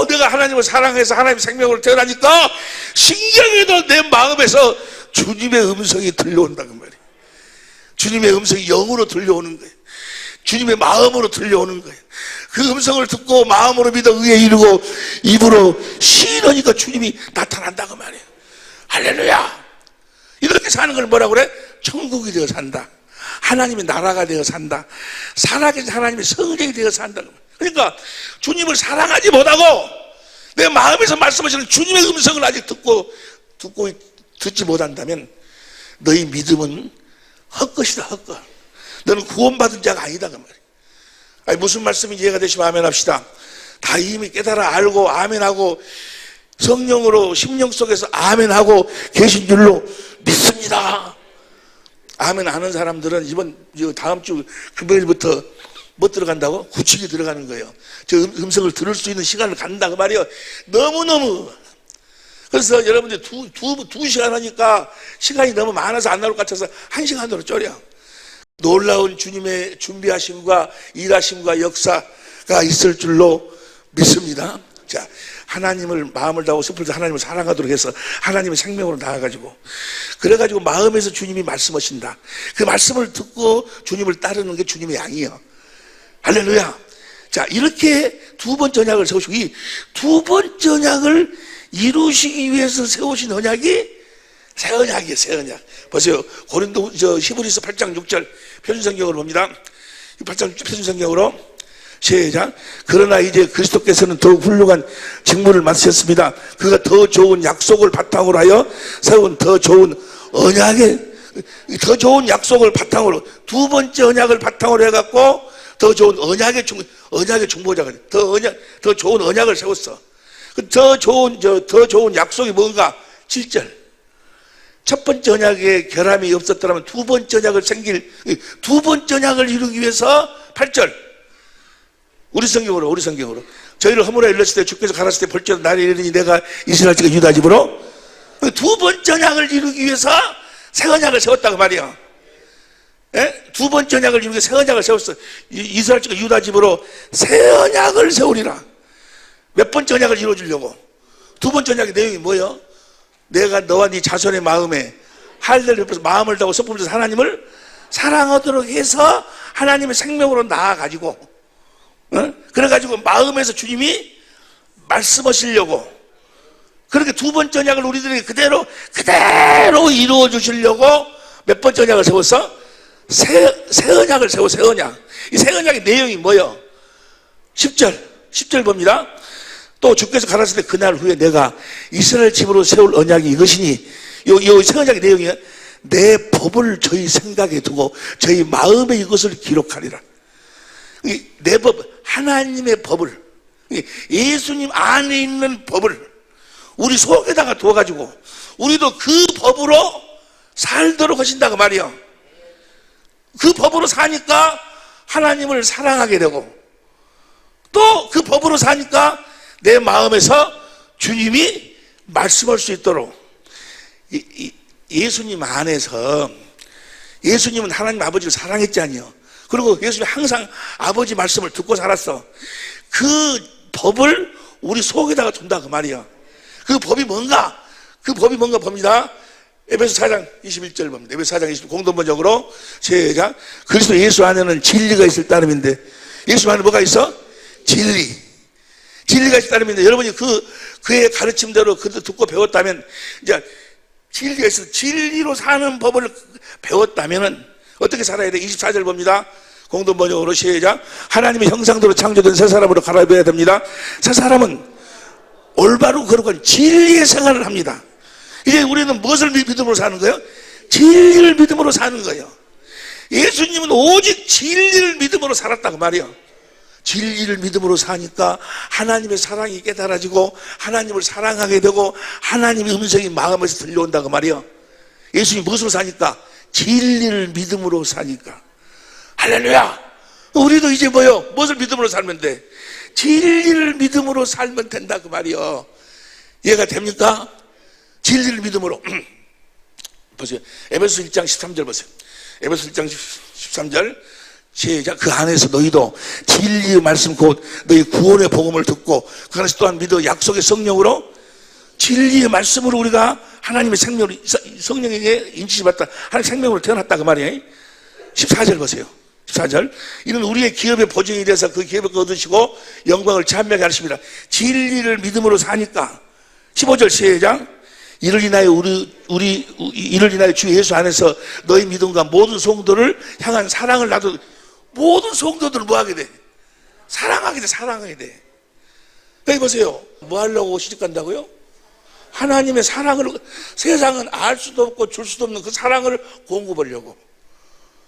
내가 하나님을 사랑해서 하나님의 생명으로 태어나니까 신경에도 내 마음에서 주님의 음성이 들려온다는 말이에요. 주님의 음성이 영으로 들려오는 거예요. 주님의 마음으로 들려오는 거예요. 그 음성을 듣고 마음으로 믿어 의에 이르고 입으로 시인하니까 주님이 나타난다고 말이에요. 할렐루야. 이렇게 사는 걸 뭐라고 그래? 천국이 되어 산다. 하나님의 나라가 되어 산다. 살아계신 하나님의 성전이 되어 산다. 그러니까 주님을 사랑하지 못하고 내 마음에서 말씀하시는 주님의 음성을 아직 듣지 못한다면 너희 믿음은 헛것이다. 헛것. 너는 구원받은 자가 아니다 그 말이야. 아니 무슨 말씀인지 이해가 되시면 아멘 합시다. 다 이미 깨달아 알고 아멘하고 성령으로 심령 속에서 아멘하고 계신 줄로 믿습니다. 아멘 하는 사람들은 다음 주 금요일부터 뭐 들어간다고? 구칙이 들어가는 거예요. 저 음성을 들을 수 있는 시간을 갖는다 그 말이에요. 너무너무. 그래서 여러분들 두 시간 하니까 시간이 너무 많아서 안 나올 것 같아서 1시간으로 줄여. 놀라운 주님의 준비하심과 일하심과 역사가 있을 줄로 믿습니다. 자, 하나님을 마음을 다하고 성품을 다하고 하나님을 사랑하도록 해서 하나님의 생명으로 나아가지고 그래가지고 마음에서 주님이 말씀하신다. 그 말씀을 듣고 주님을 따르는 게 주님의 양이에요. 할렐루야. 자, 이렇게 두 번째 언약을 세우시고 이 두 번째 언약을 이루시기 위해서 세우신 언약이 새 언약이에요, 새 언약. 보세요. 고린도 히브리서 8장 6절 표준성경으로 봅니다. 8장 표준성경으로 시작. 그러나 이제 그리스도께서는 더욱 훌륭한 직무를 맡으셨습니다. 그가 더 좋은 약속을 바탕으로 하여 세운 더 좋은 약속을 바탕으로, 두 번째 언약을 바탕으로 해갖고 더 좋은 언약의 중보자가 더 좋은 언약을 세웠어. 더 좋은 약속이 뭔가? 7절. 첫 번째 언약에 결함이 없었더라면 두 번째 언약을 이루기 위해서 8절. 우리 성경으로. 저희를 허물어 일렀을 때 주께서 가라사대 볼지어다 날이 이르니 내가 이스라엘 집과 유다 집으로, 두 번째 언약을 이루기 위해서 새 언약을 세웠다고 말이야. 예? 두 번째 언약을 이루기 위해서 새 언약을 세웠어. 이스라엘 집과 유다 집으로 새 언약을 세우리라. 몇 번째 언약을 이루어주려고? 두 번째 언약의 내용이 뭐예요? 내가 너와 네 자손의 마음에 할례를 베풀어서 마음을 다하고 성품을 다해서 하나님을 사랑하도록 해서 하나님의 생명으로 나아가지고, 그래가지고 마음에서 주님이 말씀하시려고, 그렇게 두 번째 언약을 우리들에게 그대로 이루어 주시려고 몇 번째 언약을 세웠어? 새 언약을 세워. 새 언약. 이 새 언약의 내용이 뭐예요? 10절 봅니다. 또 주께서 가라사대 그날 후에 내가 이스라엘 집으로 세울 언약이 이것이니, 요 새 언약의 내용이 내 법을 저희 생각에 두고 저희 마음에 이것을 기록하리라. 내 법, 하나님의 법을, 예수님 안에 있는 법을 우리 속에다가 두어가지고 우리도 그 법으로 살도록 하신다고 말이요. 그 법으로 사니까 하나님을 사랑하게 되고, 또 그 법으로 사니까 내 마음에서 주님이 말씀할 수 있도록, 예수님 안에서, 예수님은 하나님 아버지를 사랑했잖아요. 그리고 예수님이 항상 아버지 말씀을 듣고 살았어. 그 법을 우리 속에다가 둔다 그 말이야. 그 법이 뭔가? 봅니다. 에베소 4장 21절 봅니다. 에베소 4장 21절 공동번역으로 시작. 그리스도 예수 안에는 진리가 있을 따름인데, 예수 안에 뭐가 있어? 진리가 있을 따름인데, 여러분이 그의 가르침대로 그도 듣고 배웠다면, 이제 진리가 있어. 진리로 사는 법을 배웠다면은 어떻게 살아야 돼? 24절 봅니다. 공동번역으로 시작. 하나님의 형상대로 창조된 새 사람으로 갈아입어야 됩니다. 새 사람은 올바르고 거룩한 진리의 생활을 합니다. 이제 우리는 무엇을 믿음으로 사는 거예요? 진리를 믿음으로 사는 거예요. 예수님은 오직 진리를 믿음으로 살았다고 말이에요. 진리를 믿음으로 사니까 하나님의 사랑이 깨달아지고 하나님을 사랑하게 되고 하나님의 음성이 마음에서 들려온다고 말이에요. 예수님이 무엇으로 사니까? 진리를 믿음으로 사니까. 할렐루야. 우리도 이제 뭐요? 무엇을 믿음으로 살면 돼? 진리를 믿음으로 살면 된다 그 말이요. 이해가 됩니까? 진리를 믿음으로. 보세요. 에베소 1장 13절 보세요. 에베소 1장 13절 시작. 그 안에서 너희도 진리의 말씀 곧 너희 구원의 복음을 듣고 그 안에서 또한 믿어 약속의 성령으로, 진리의 말씀으로 우리가 하나님의 생명으로, 성령에게 인치시 받다 하나님의 생명으로 태어났다 그 말이에요. 14절 보세요. 14절. 이는 우리의 기업의 보증이 돼서 그 기업을 얻으시고 영광을 찬미하게 하십니다. 진리를 믿음으로 사니까. 15절 시작. 이를 인하여 이를 인하여 주 예수 안에서 너희 믿음과 모든 성도를 향한 사랑을 나도, 모든 성도들을 뭐 하게 돼? 사랑하게 돼. 여기 보세요. 뭐 하려고 시집 간다고요? 하나님의 사랑을, 세상은 알 수도 없고 줄 수도 없는 그 사랑을 공급하려고.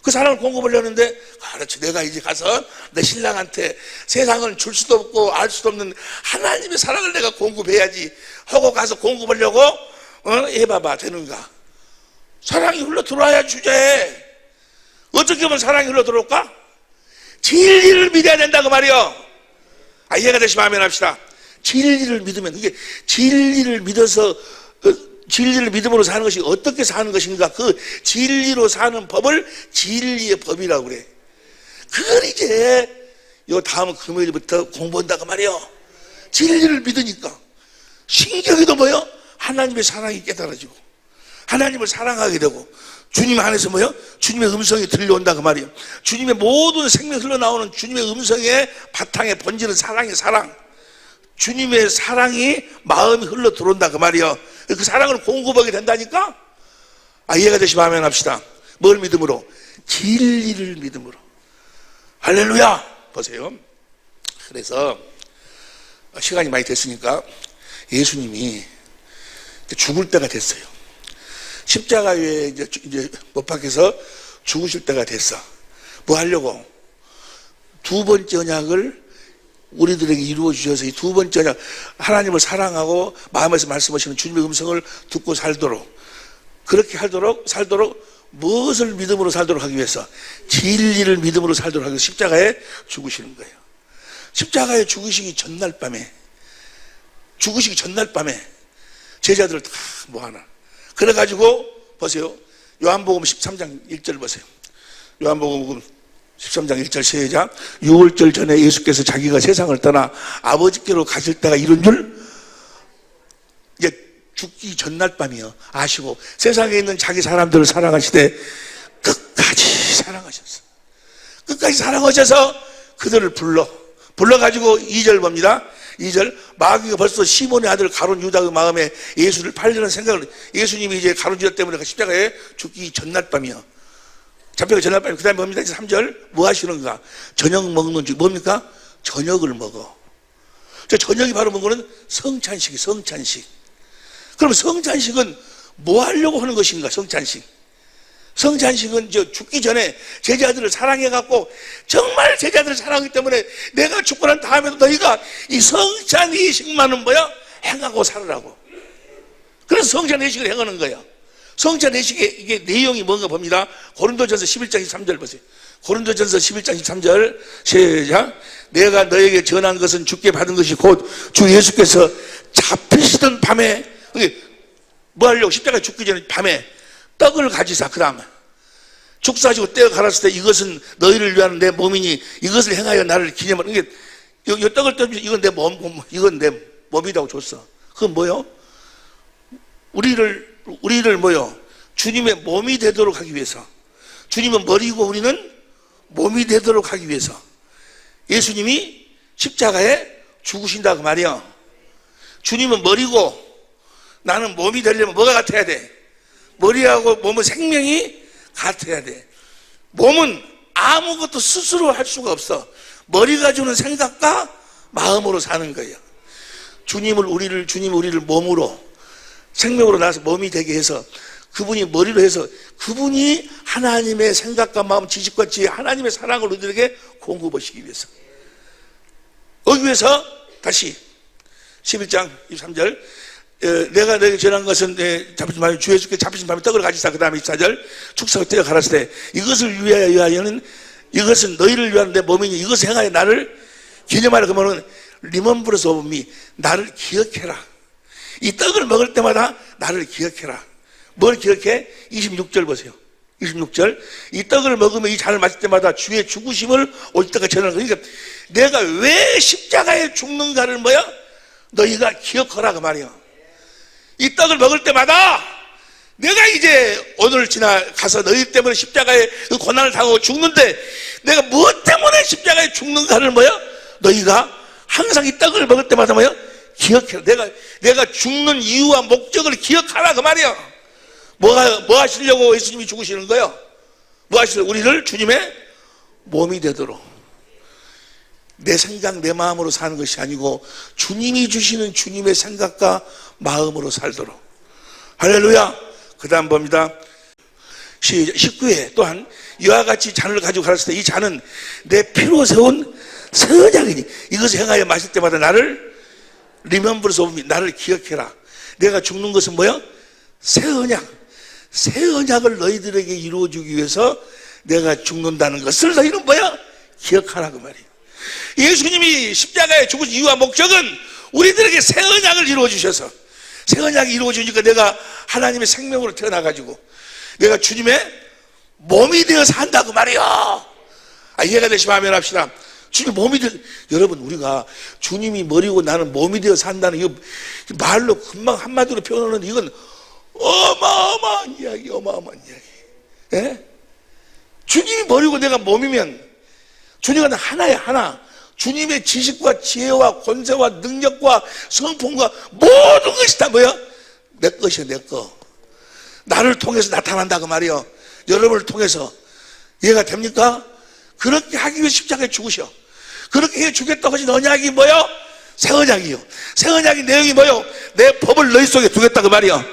그 사랑을 공급하려는데, 그렇지, 내가 이제 가서 내 신랑한테 세상을 줄 수도 없고 알 수도 없는 하나님의 사랑을 내가 공급해야지 하고 가서 공급하려고 해봐봐 되는가? 사랑이 흘러 들어와야 주제. 어떻게 하면 사랑이 흘러 들어올까? 진리를 믿어야 된다고 말이요. 이해가 되시면 아멘 합시다. 진리를 믿으면, 그게 진리를 믿어서, 진리를 믿음으로 사는 것이 어떻게 사는 것인가? 그 진리로 사는 법을 진리의 법이라고 그래. 그걸 이제 요 다음 금요일부터 공부한다고 말이요. 진리를 믿으니까 신경이도 뭐요? 하나님의 사랑이 깨달아지고 하나님을 사랑하게 되고 주님 안에서 뭐요? 주님의 음성이 들려온다고 말이요. 주님의 모든 생명이 흘러나오는 주님의 음성의 바탕에 번지는 사랑이 사랑. 주님의 사랑이 마음이 흘러 들어온다 그 말이요. 그 사랑을 공급하게 된다니까 이해가 되시면 아멘 합시다. 뭘 믿음으로? 진리를 믿음으로. 할렐루야. 보세요. 그래서 시간이 많이 됐으니까 예수님이 죽을 때가 됐어요. 십자가에 이제 못 박혀서 죽으실 때가 됐어. 뭐 하려고? 두 번째 언약을 우리들에게 이루어 주셔서 이 두 번째 언약, 하나님을 사랑하고 마음에서 말씀하시는 주님의 음성을 듣고 살도록, 그렇게 살도록 무엇을 믿음으로 살도록 하기 위해서? 진리를 믿음으로 살도록 하기 위해서 십자가에 죽으시는 거예요. 십자가에 죽으시기 전날 밤에 제자들을 다 모아놔. 그래가지고 보세요. 요한복음 13장 1절 보세요. 요한복음 13장 1절 시작. 6월절 전에 예수께서 자기가 세상을 떠나 아버지께로 가실 때가 이른 줄 이제 죽기 전날 밤이요 아시고 세상에 있는 자기 사람들을 사랑하시되 끝까지 사랑하셨어. 끝까지 사랑하셔서 그들을 불러가지고 2절 봅니다. 2절. 마귀가 벌써 시몬의 아들 가룟 유다의 마음에 예수를 팔려는 생각을, 예수님이 이제 가룟 유다 때문에 십자가에 죽기 전날 밤이요 잡혀가 전날 밤이. 그 다음에 뭡니다. 3절. 뭐 하시는가? 저녁 먹는 줄. 뭡니까? 저녁을 먹어. 저 저녁이 바로 뭔가는 성찬식이, 성찬식. 그럼 성찬식은 뭐 하려고 하는 것인가? 성찬식은 죽기 전에 제자들을 사랑해갖고 정말 제자들을 사랑하기 때문에 내가 죽고 난 다음에도 너희가 이 성찬 예식만은 뭐야? 행하고 살으라고. 그래서 성찬 예식을 행하는 거야. 성찬 예식의 이게 내용이 뭔가 봅니다. 고린도전서 11장 13절 보세요. 고린도전서 11장 13절 시작. 내가 너에게 전한 것은 주께 받은 것이 곧 주 예수께서 잡히시던 밤에, 뭐 하려고? 십자가에 죽기 전에 밤에 떡을 가지사, 그 다음에 축사하시고 떼어 갈았을 때 이것은 너희를 위한 내 몸이니 이것을 행하여 나를 기념하라. 이게 이 떡을 떠주면서 이건 내 몸, 이건 내 몸이라고 줬어. 그건 뭐요? 우리를 뭐요? 주님의 몸이 되도록 하기 위해서. 주님은 머리고 우리는 몸이 되도록 하기 위해서 예수님이 십자가에 죽으신다고 말이야. 주님은 머리고 나는 몸이 되려면 뭐가 같아야 돼? 머리하고 몸은 생명이 같아야 돼. 몸은 아무것도 스스로 할 수가 없어. 머리가 주는 생각과 마음으로 사는 거예요. 주님이 우리를 몸으로, 생명으로 나서 몸이 되게 해서 그분이 머리로 해서 그분이 하나님의 생각과 마음, 지식과 지혜, 하나님의 사랑을 우리들에게 공급하시기 위해서. 여기 위해서 다시 11장 23절. 내가 너에게 전한 것은 잡히신 밤에 주 예수께 잡히신 밤에 떡을 가지사. 그 다음에 24절. 축사로 떼어 갈았을 때 이것을 위하여는, 이것은 너희를 위한 내 몸이니 이것을 행하여 나를 기념하라. 그러면은 remembrance of me, 나를 기억해라. 이 떡을 먹을 때마다 나를 기억해라. 뭘 기억해? 26절 보세요. 26절. 이 떡을 먹으면 이 잔을 마실 때마다 주의 죽으심을 올 때까지 전하는 거예요. 그러니까 내가 왜 십자가에 죽는가를 뭐야? 너희가 기억하라 그 말이야. 이 떡을 먹을 때마다 내가 이제 오늘 지나가서 너희 때문에 십자가에 그 고난을 당하고 죽는데 내가 무엇 때문에 십자가에 죽는가를 뭐야? 너희가 항상 이 떡을 먹을 때마다 뭐야? 기억해라. 내가 죽는 이유와 목적을 기억하라 그 말이야. 뭐 하시려고 예수님이 죽으시는 거예요? 뭐 하시려고? 우리를 주님의 몸이 되도록. 내 생각, 내 마음으로 사는 것이 아니고 주님이 주시는 주님의 생각과 마음으로 살도록. 할렐루야. 그 다음 봅니다. 19회 또한 이와 같이 잔을 가지고 갈았을 때 이 잔은 내 피로 세운 새 언약이니 이것을 행하여 마실 때마다 나를 remembrance of me, 나를 기억해라. 내가 죽는 것은 뭐야? 새 언약. 새 언약을 너희들에게 이루어주기 위해서 내가 죽는다는 것을 너희는 뭐야? 기억하라 그 말이에요. 예수님이 십자가에 죽으신 이유와 목적은 우리들에게 새 언약을 이루어주셔서, 새 언약이 이루어지니까 내가 하나님의 생명으로 태어나가지고 내가 주님의 몸이 되어 산다고 말이요. 이해가 되시면 아멘 합시다. 주님 몸이 되어, 여러분 우리가 주님이 머리고 나는 몸이 되어 산다는 이거 말로 금방 한마디로 표현하는데 이건 어마어마한 이야기. 예? 주님이 머리고 내가 몸이면 주님은 하나야, 하나. 주님의 지식과 지혜와 권세와 능력과 성품과 모든 것이 다 뭐야? 내 것이야, 내 거. 나를 통해서 나타난다고 말이요. 여러분을 통해서. 이해가 됩니까? 그렇게 하기 위해 십자가에 죽으셔. 그렇게 해 주겠다고 하신 언약이 뭐요? 새 언약이요. 새 언약의 내용이 뭐요? 내 법을 너희 속에 두겠다 그 말이요.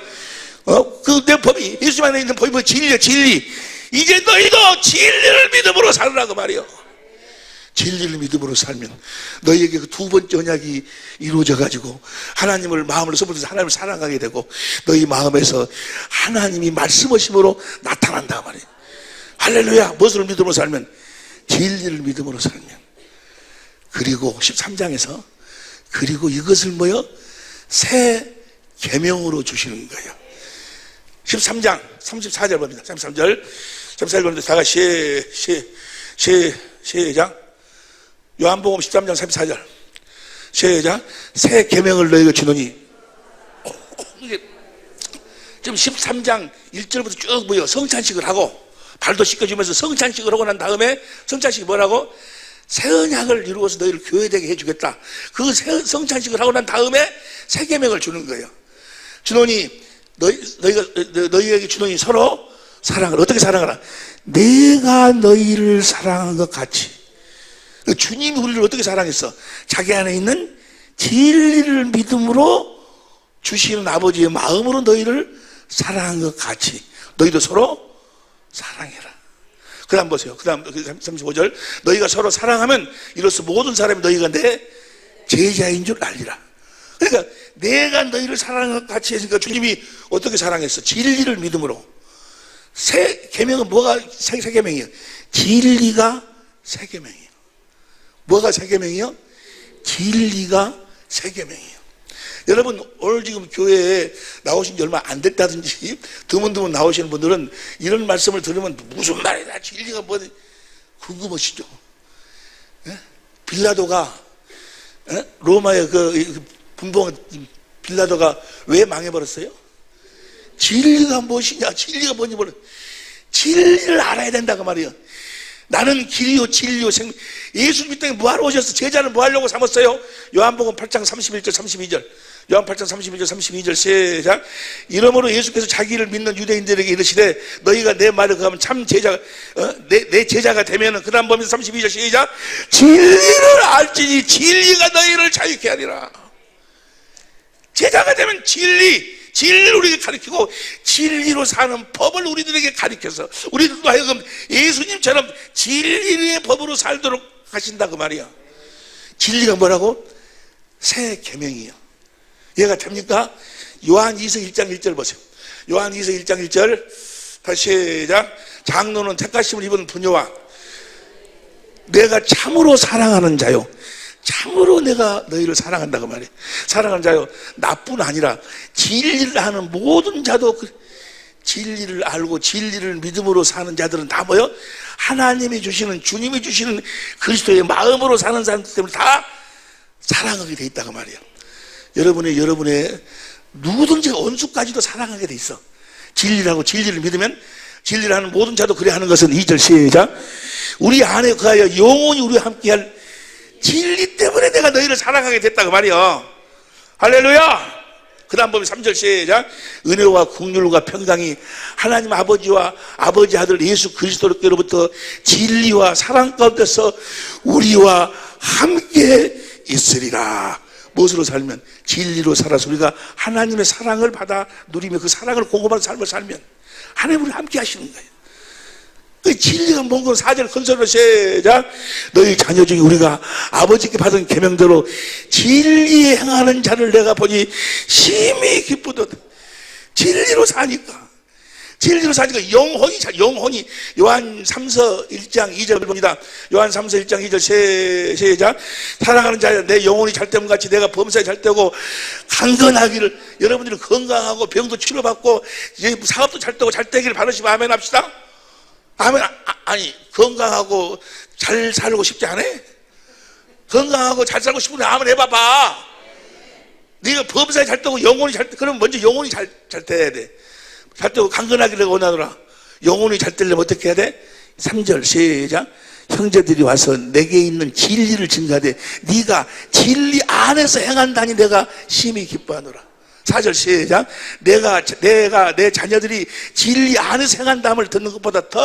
그 내 법이, 예수 안에 있는 법이 뭐 진리야, 진리. 이제 너희도 진리를 믿음으로 살으라 그 말이요. 진리를 믿음으로 살면 너희에게 그 두 번째 언약이 이루어져 가지고 하나님을 마음으로 써보면서 하나님을 사랑하게 되고 너희 마음에서 하나님이 말씀하심으로 나타난다 말이에요. 할렐루야. 무엇을 믿음으로 살면? 진리를 믿음으로 살면. 그리고 13장에서 그리고 이것을 뭐요? 새 계명으로 주시는 거예요. 13장 34절 봅니다. 33절 34절 보는데 다 같이 시작. 요한복음 13장 34절 시작. 새 계명을 너희에게 주노니. 이게 지금 13장 1절부터 쭉 뭐요? 성찬식을 하고 발도 씻겨주면서 성찬식을 하고 난 다음에 성찬식이 뭐라고? 새 언약을 이루어서 너희를 교회되게 해주겠다. 그 성찬식을 하고 난 다음에 새 계명을 주는 거예요. 주노니 너희에게 주노니 서로 사랑을. 어떻게 사랑하라? 내가 너희를 사랑한 것 같이. 주님이 우리를 어떻게 사랑했어? 자기 안에 있는 진리를 믿음으로 주시는 아버지의 마음으로 너희를 사랑한 것 같이 너희도 서로 사랑해라. 그 다음 보세요. 그 다음 35절 너희가 서로 사랑하면 이로써 모든 사람이 너희가 내 제자인 줄 알리라. 그러니까 내가 너희를 사랑한 것 같이 했으니까 주님이 어떻게 사랑했어? 진리를 믿음으로. 새 계명은 뭐가 새 계명이에요? 진리가 새 계명이에요. 뭐가 새 계명이요? 진리가 새 계명이에요. 여러분 오늘 지금 교회에 나오신 지 얼마 안 됐다든지 드문드문 나오시는 분들은 이런 말씀을 들으면 무슨 말이다 진리가 뭐지 궁금하시죠? 예? 빌라도가 로마의 그 분봉 빌라도가 왜 망해버렸어요? 진리가 무엇이냐, 진리가 뭔지 몰라. 진리를 알아야 된다고 말이에요. 나는 길이요 진리요 생명. 예수님 땅에 뭐하러 오셨어? 제자는 뭐 하려고 삼았어요? 요한복음 8장 31절 32절 요한 8장 31절 32절 시작. 이러므로 예수께서 자기를 믿는 유대인들에게 이르시되 너희가 내 말을 그하면 참 제자가 내 제자가 되면은 그 다음 보면서 32절 시작. 진리를 알지니 진리가 너희를 자유케 하리라. 제자가 되면 진리를 우리에게 가르치고 진리로 사는 법을 우리들에게 가르쳐서 우리들도 하여금 예수님처럼 진리의 법으로 살도록 하신다 그 말이야. 진리가 뭐라고? 새 계명이요. 이해가 됩니까? 요한 2서 1장 1절 보세요. 요한 2서 1장 1절 다시 시작. 장로는 택하심을 입은 부녀와 내가 참으로 사랑하는 자요. 참으로 내가 너희를 사랑한다고 말해. 사랑하는 자요. 나뿐 아니라 진리를 아는 모든 자도 진리를 알고 진리를 믿음으로 사는 자들은 다 뭐요? 하나님이 주시는 주님이 주시는 그리스도의 마음으로 사는 사람들 때문에 다 사랑하게 돼 있다고 말이에요. 여러분의 누구든지 원수까지도 사랑하게 돼 있어. 진리라고 진리를 믿으면 진리를 하는 모든 자도 그래 하는 것은 2절 시작. 우리 안에 그하여 영원히 우리와 함께할 진리 때문에 내가 너희를 사랑하게 됐다고 말이요. 할렐루야. 그 다음 보면 3절 시작. 은혜와 긍휼과 평강이 하나님 아버지와 아버지 아들 예수 그리스도께로부터 진리와 사랑 가운데서 우리와 함께 있으리라. 무엇으로 살면? 진리로 살아서 우리가 하나님의 사랑을 받아 누리며 그 사랑을 공급하는 삶을 살면 하나님 우리 함께 하시는 거예요. 그 진리가 뭔가 4절 컨설로 시작. 너희 자녀 중에 우리가 아버지께 받은 계명대로 진리에 행하는 자를 내가 보니 심히 기쁘도다. 진리로 사니까 영혼이 요한 3서 1장 2절을 봅니다. 요한 3서 1장 2절 시작. 사랑하는 자야 내 영혼이 잘 때문 같이 내가 범사에 잘 되고 강건하기를. 여러분들이 건강하고 병도 치료받고 사업도 잘 되고 잘 되기를 바라시면 아멘 합시다. 아멘. 아니 건강하고 잘 살고 싶지 않아? 건강하고 잘 살고 싶으면 아멘 해봐봐. 네가 범사에 잘 되고 영혼이 잘 돼. 그러면 먼저 영혼이 잘 돼야 돼. 잘 되고 강건하기를 원하노라. 영혼이 잘 되려면 어떻게 해야 돼? 3절 시작. 형제들이 와서 내게 있는 진리를 증가하되 네가 진리 안에서 행한다니 내가 심히 기뻐하노라. 4절 시작. 내가 내 자녀들이 진리 안에서 행한다함을 듣는 것보다 더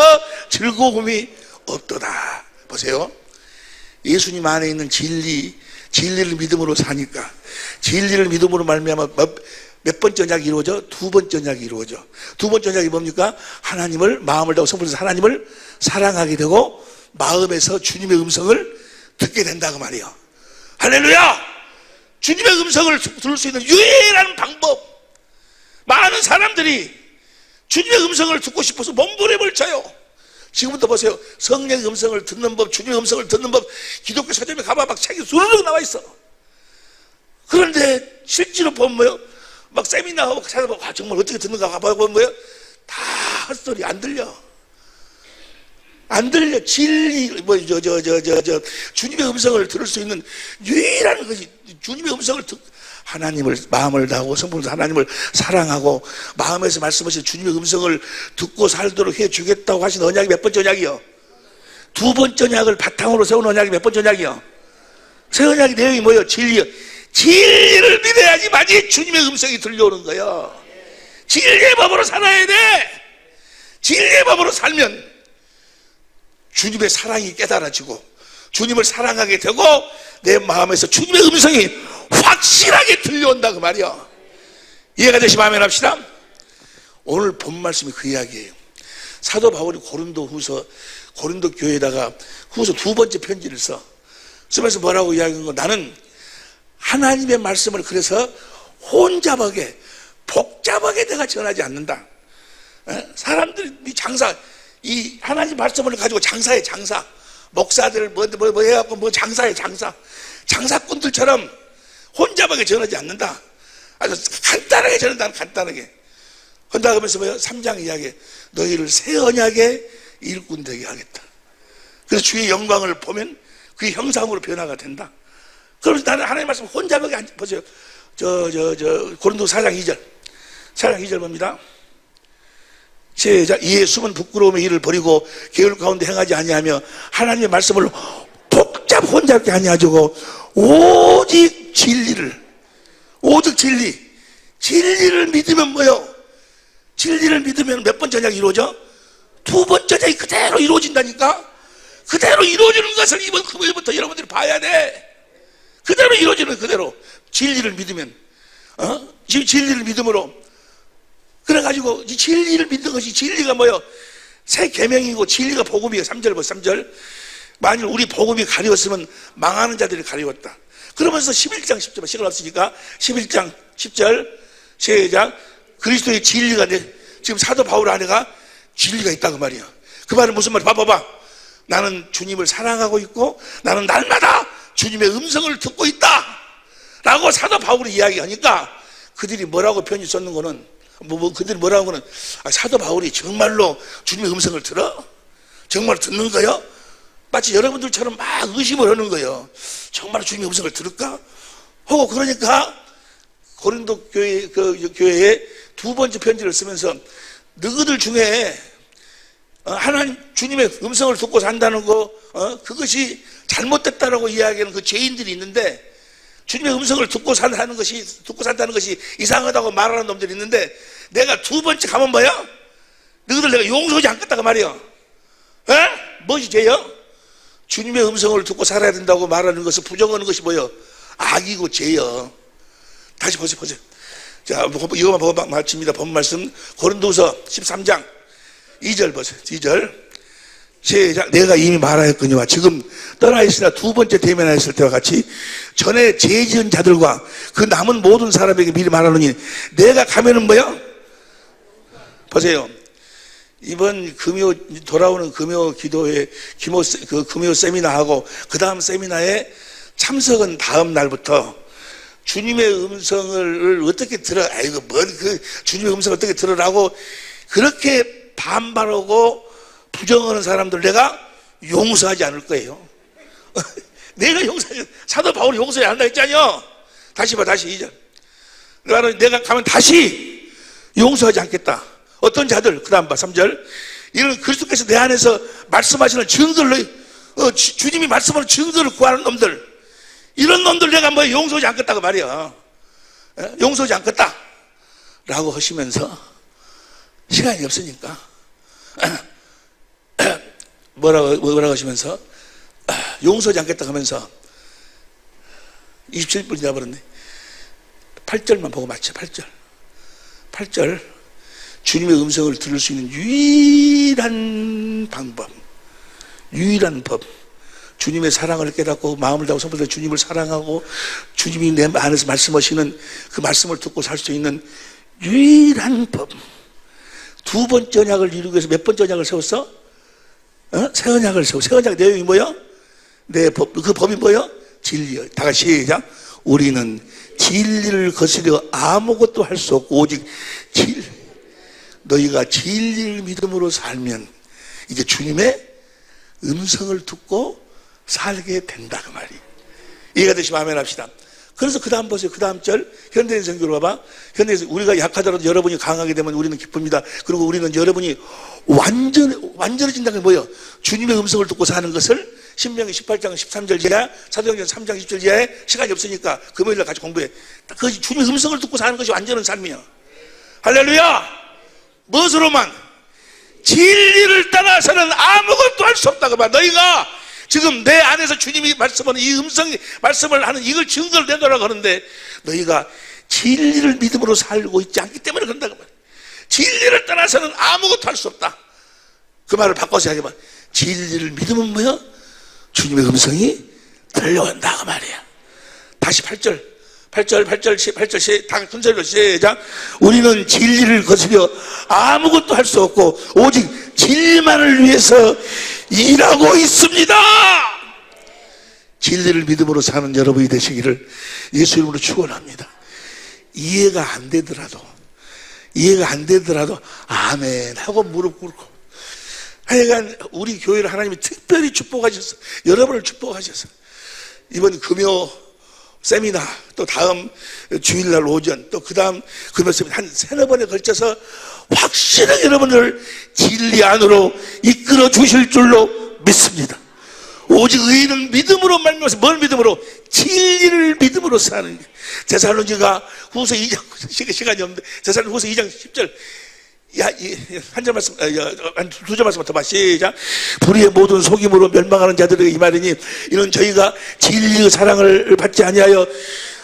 즐거움이 없도다. 보세요. 예수님 안에 있는 진리를 믿음으로 사니까, 진리를 믿음으로 말미암아 몇 번째 언약이 이루어져? 두 번째 언약이 이루어져. 두 번째 언약이 뭡니까? 하나님을 마음을 다하고 성품에서 하나님을 사랑하게 되고 마음에서 주님의 음성을 듣게 된다고 말이에요. 할렐루야! 주님의 음성을 들을 수 있는 유일한 방법. 많은 사람들이 주님의 음성을 듣고 싶어서 몸부림을 쳐요. 지금부터 보세요. 성령의 음성을 듣는 법, 주님의 음성을 듣는 법, 기독교 서점에 가봐 막 책이 수르륵 나와 있어. 그런데 실제로 보면 뭐예요? 막 세미나하고 찾아보고, 아, 정말 어떻게 듣는가 가보면 뭐예요? 다 헛소리, 안 들려. 안 들려. 진리, 주님의 음성을 들을 수 있는 유일한 것이, 주님의 음성을 하나님을 마음을 다하고 성품으로 하나님을 사랑하고 마음에서 말씀하신 주님의 음성을 듣고 살도록 해주겠다고 하신 언약이 몇 번째 언약이요? 두 번째 언약을 바탕으로 세운 언약이 몇 번째 언약이요? 새 언약의 내용이 뭐예요? 진리요. 진리를 믿어야지만이 주님의 음성이 들려오는 거예요. 진리의 법으로 살아야 돼. 진리의 법으로 살면 주님의 사랑이 깨달아지고 주님을 사랑하게 되고 내 마음에서 주님의 음성이 확실하게 들려온다 그 말이야. 이해가 되시면 아멘 합시다. 오늘 본 말씀이 그 이야기예요. 사도 바울이 고린도 교회에다가 후서 두 번째 편지를 쓰면서 뭐라고 이야기한 거? 나는 하나님의 말씀을 그래서 혼잡하게 복잡하게 내가 전하지 않는다. 사람들이 이 하나님 말씀을 가지고 장사해. 목사들 뭐 해갖고 장사해. 장사꾼들처럼 혼잡하게 전하지 않는다. 아주 간단하게 전한다. 간단하게 한다 하면서 뭐요? 3장 이야기, 너희를 새 언약의 일꾼 되게 하겠다. 그래서 주의 영광을 보면 그 형상으로 변화가 된다. 그러면서 나는 하나님 말씀 혼잡하게 보세요. 고린도 4장 2절. 4장 2절 봅니다. 시작. 이에 숨은 부끄러움의 일을 버리고 계율 가운데 행하지 아니하며 하나님의 말씀을 혼잡게 아니하고 오직 진리를 믿으면 뭐요? 진리를 믿으면 몇 번째 언약이 이루어져? 두 번째 언약이 그대로 이루어진다니까. 그대로 이루어지는 것을 이번 금요일부터 여러분들이 봐야 돼. 그대로 이루어지는 그대로 진리를 믿으면 진리를 믿음으로 그래가지고 이 진리를 믿는 것이 진리가 뭐요? 새 계명이고 진리가 복음이에요. 3절 보세요. 3절. 만일 우리 복음이 가리웠으면 망하는 자들이 가리웠다. 그러면서 11장 10절 시간 없으니까 11장 10절 시작. 그리스도의 진리가 지금 사도 바울 안에가 진리가 있다 그 말이야. 그 말은 무슨 말이야? 봐봐. 나는 주님을 사랑하고 있고 나는 날마다 주님의 음성을 듣고 있다 라고 사도 바울이 이야기하니까 그들이 뭐라고 편지 썼는 거는 그들이 뭐라고 하는 거는 사도 바울이 정말로 주님의 음성을 들어? 정말 듣는 거요? 마치 여러분들처럼 막 의심을 하는 거예요. 정말 주님의 음성을 들을까? 하고 그러니까 고린도 교회에 두 번째 편지를 쓰면서 너희들 중에 하나님 주님의 음성을 듣고 산다는 거 그것이 잘못됐다라고 이야기하는 그 죄인들이 있는데 주님의 음성을 듣고 산다는 것이 이상하다고 말하는 놈들이 있는데 내가 두 번째 가면 뭐야? 너희들 내가 용서하지 않겠다고 말이야. 무엇이 죄요? 주님의 음성을 듣고 살아야 된다고 말하는 것을 부정하는 것이 뭐예요? 악이고 죄요. 다시 보세요. 자, 이거만 보고 마칩니다. 본 말씀 고린도서 13장 2절 보세요. 2절 시작. 내가 이미 말하였거니와 지금 떠나 있으나 두 번째 대면하였을 때와 같이 전에 죄 지은 자들과 그 남은 모든 사람에게 미리 말하노니 내가 가면은 뭐야? 보세요. 이번 돌아오는 금요 기도회 금요 세미나하고 그 다음 세미나에 참석은 다음 날부터 주님의 음성을 어떻게 들어? 아이고 주님의 음성을 어떻게 들으라고 그렇게 반발하고 부정하는 사람들 내가 용서하지 않을 거예요. 내가 사도 바울이 용서해야 한다 했잖아요. 다시 2절. 내가 가면 다시 용서하지 않겠다. 어떤 자들, 그 다음 3절. 이는 그리스도께서 내 안에서 말씀하시는 증거를, 주님이 말씀하는 증거를 구하는 놈들, 이런 놈들 내가 뭐 용서하지 않겠다고 말이야. 용서하지 않겠다. 라고 하시면서 시간이 없으니까 뭐라고 하시면서 용서하지 않겠다 하면서 27분 지나버렸네. 8절만 보고 맞죠. 8절 주님의 음성을 들을 수 있는 유일한 방법, 유일한 법, 주님의 사랑을 깨닫고 마음을 다하고 성품을 다하고 주님을 사랑하고 주님이 내 안에서 말씀하시는 그 말씀을 듣고 살 수 있는 유일한 법. 두 번째 언약을 이루기 위해서 몇 번째 언약을 세웠어? 새 언약을 세워. 새 언약 내용이 뭐야? 내 법, 그 법이 뭐야? 진리야. 다 같이 시작. 우리는 진리를 거스려 아무것도 할 수 없고 오직 진리. 너희가 진리를 믿음으로 살면 이제 주님의 음성을 듣고 살게 된다 그 말이. 이해가 되시면 아멘 합시다. 그래서 그 다음 보세요. 그 다음 절 현대인 성경으로 봐봐. 현대인 우리가 약하더라도 여러분이 강하게 되면 우리는 기쁩니다. 그리고 우리는 여러분이 완전해진다는 게 뭐예요? 주님의 음성을 듣고 사는 것을 신명기 18장 13절 지하, 사도행전 3장 10절 지하에 시간이 없으니까 금요일날 같이 공부해. 그 주님의 음성을 듣고 사는 것이 완전한 삶이야. 할렐루야. 무엇으로만? 진리를 따라서는 아무것도 할 수 없다 그 말. 너희가 지금 내 안에서 주님이 말씀하는 이 말씀을 하는 이걸 증거를 내놓으라고 하는데 너희가 진리를 믿음으로 살고 있지 않기 때문에 그런다고 말이야. 진리를 따라서는 아무것도 할 수 없다. 그 말을 바꿔서 하게 봐. 진리를 믿으면 뭐야? 주님의 음성이 들려온다 그 말이야. 다시 8절 다 큰 소리로 시작. 우리는 진리를 거스려 아무것도 할 수 없고 오직 진리만을 위해서 일하고 있습니다. 진리를 믿음으로 사는 여러분이 되시기를 예수 이름으로 축원합니다. 이해가 안 되더라도 아멘 하고 무릎 꿇고 하여간 우리 교회를 하나님이 특별히 축복하셔서 여러분을 축복하셔서 이번 금요 세미나 또 다음 주일날 오전 또 그 다음 금요 세미나 한 세네 번에 걸쳐서 확실하게 여러분을 진리 안으로 이끌어 주실 줄로 믿습니다. 오직 의인은 믿음으로 말미암아서 뭘 믿음으로? 진리를 믿음으로 사는. 데살로니가 후서 2장 시간이 없는데 데살로니가 후서 2장 10절 한 절 말씀, 두 절 말씀 더 봐. 시작. 불의의 모든 속임으로 멸망하는 자들에게 이 말이니 이는 저희가 진리의 사랑을 받지 아니하여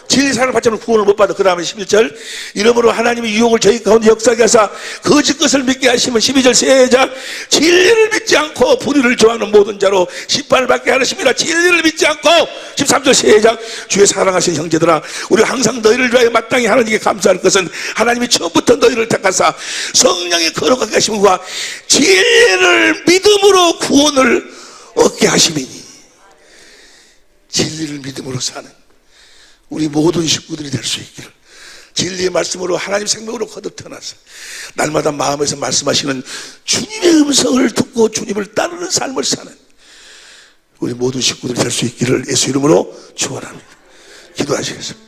진리 사랑을 받지 않으면 구원을 못 받아. 그 다음에 11절 이러므로 하나님의 유혹을 저희 가운데 역사하게 하사 거짓 것을 믿게 하시면 12절 시작. 진리를 믿지 않고 불의를 좋아하는 모든 자로 심판을 받게 하십니다. 진리를 믿지 않고 13절 시작. 주의 사랑하신 형제들아 우리가 항상 너희를 위하여 마땅히 하나님께 감사할 것은 하나님이 처음부터 너희를 택하사 성령의 거룩하게 하심과 진리를 믿음으로 구원을 얻게 하심이니. 진리를 믿음으로 사는 우리 모든 식구들이 될 수 있기를 진리의 말씀으로 하나님 생명으로 거듭 태어나서 날마다 마음에서 말씀하시는 주님의 음성을 듣고 주님을 따르는 삶을 사는 우리 모든 식구들이 될 수 있기를 예수 이름으로 축원합니다. 기도하시겠습니다.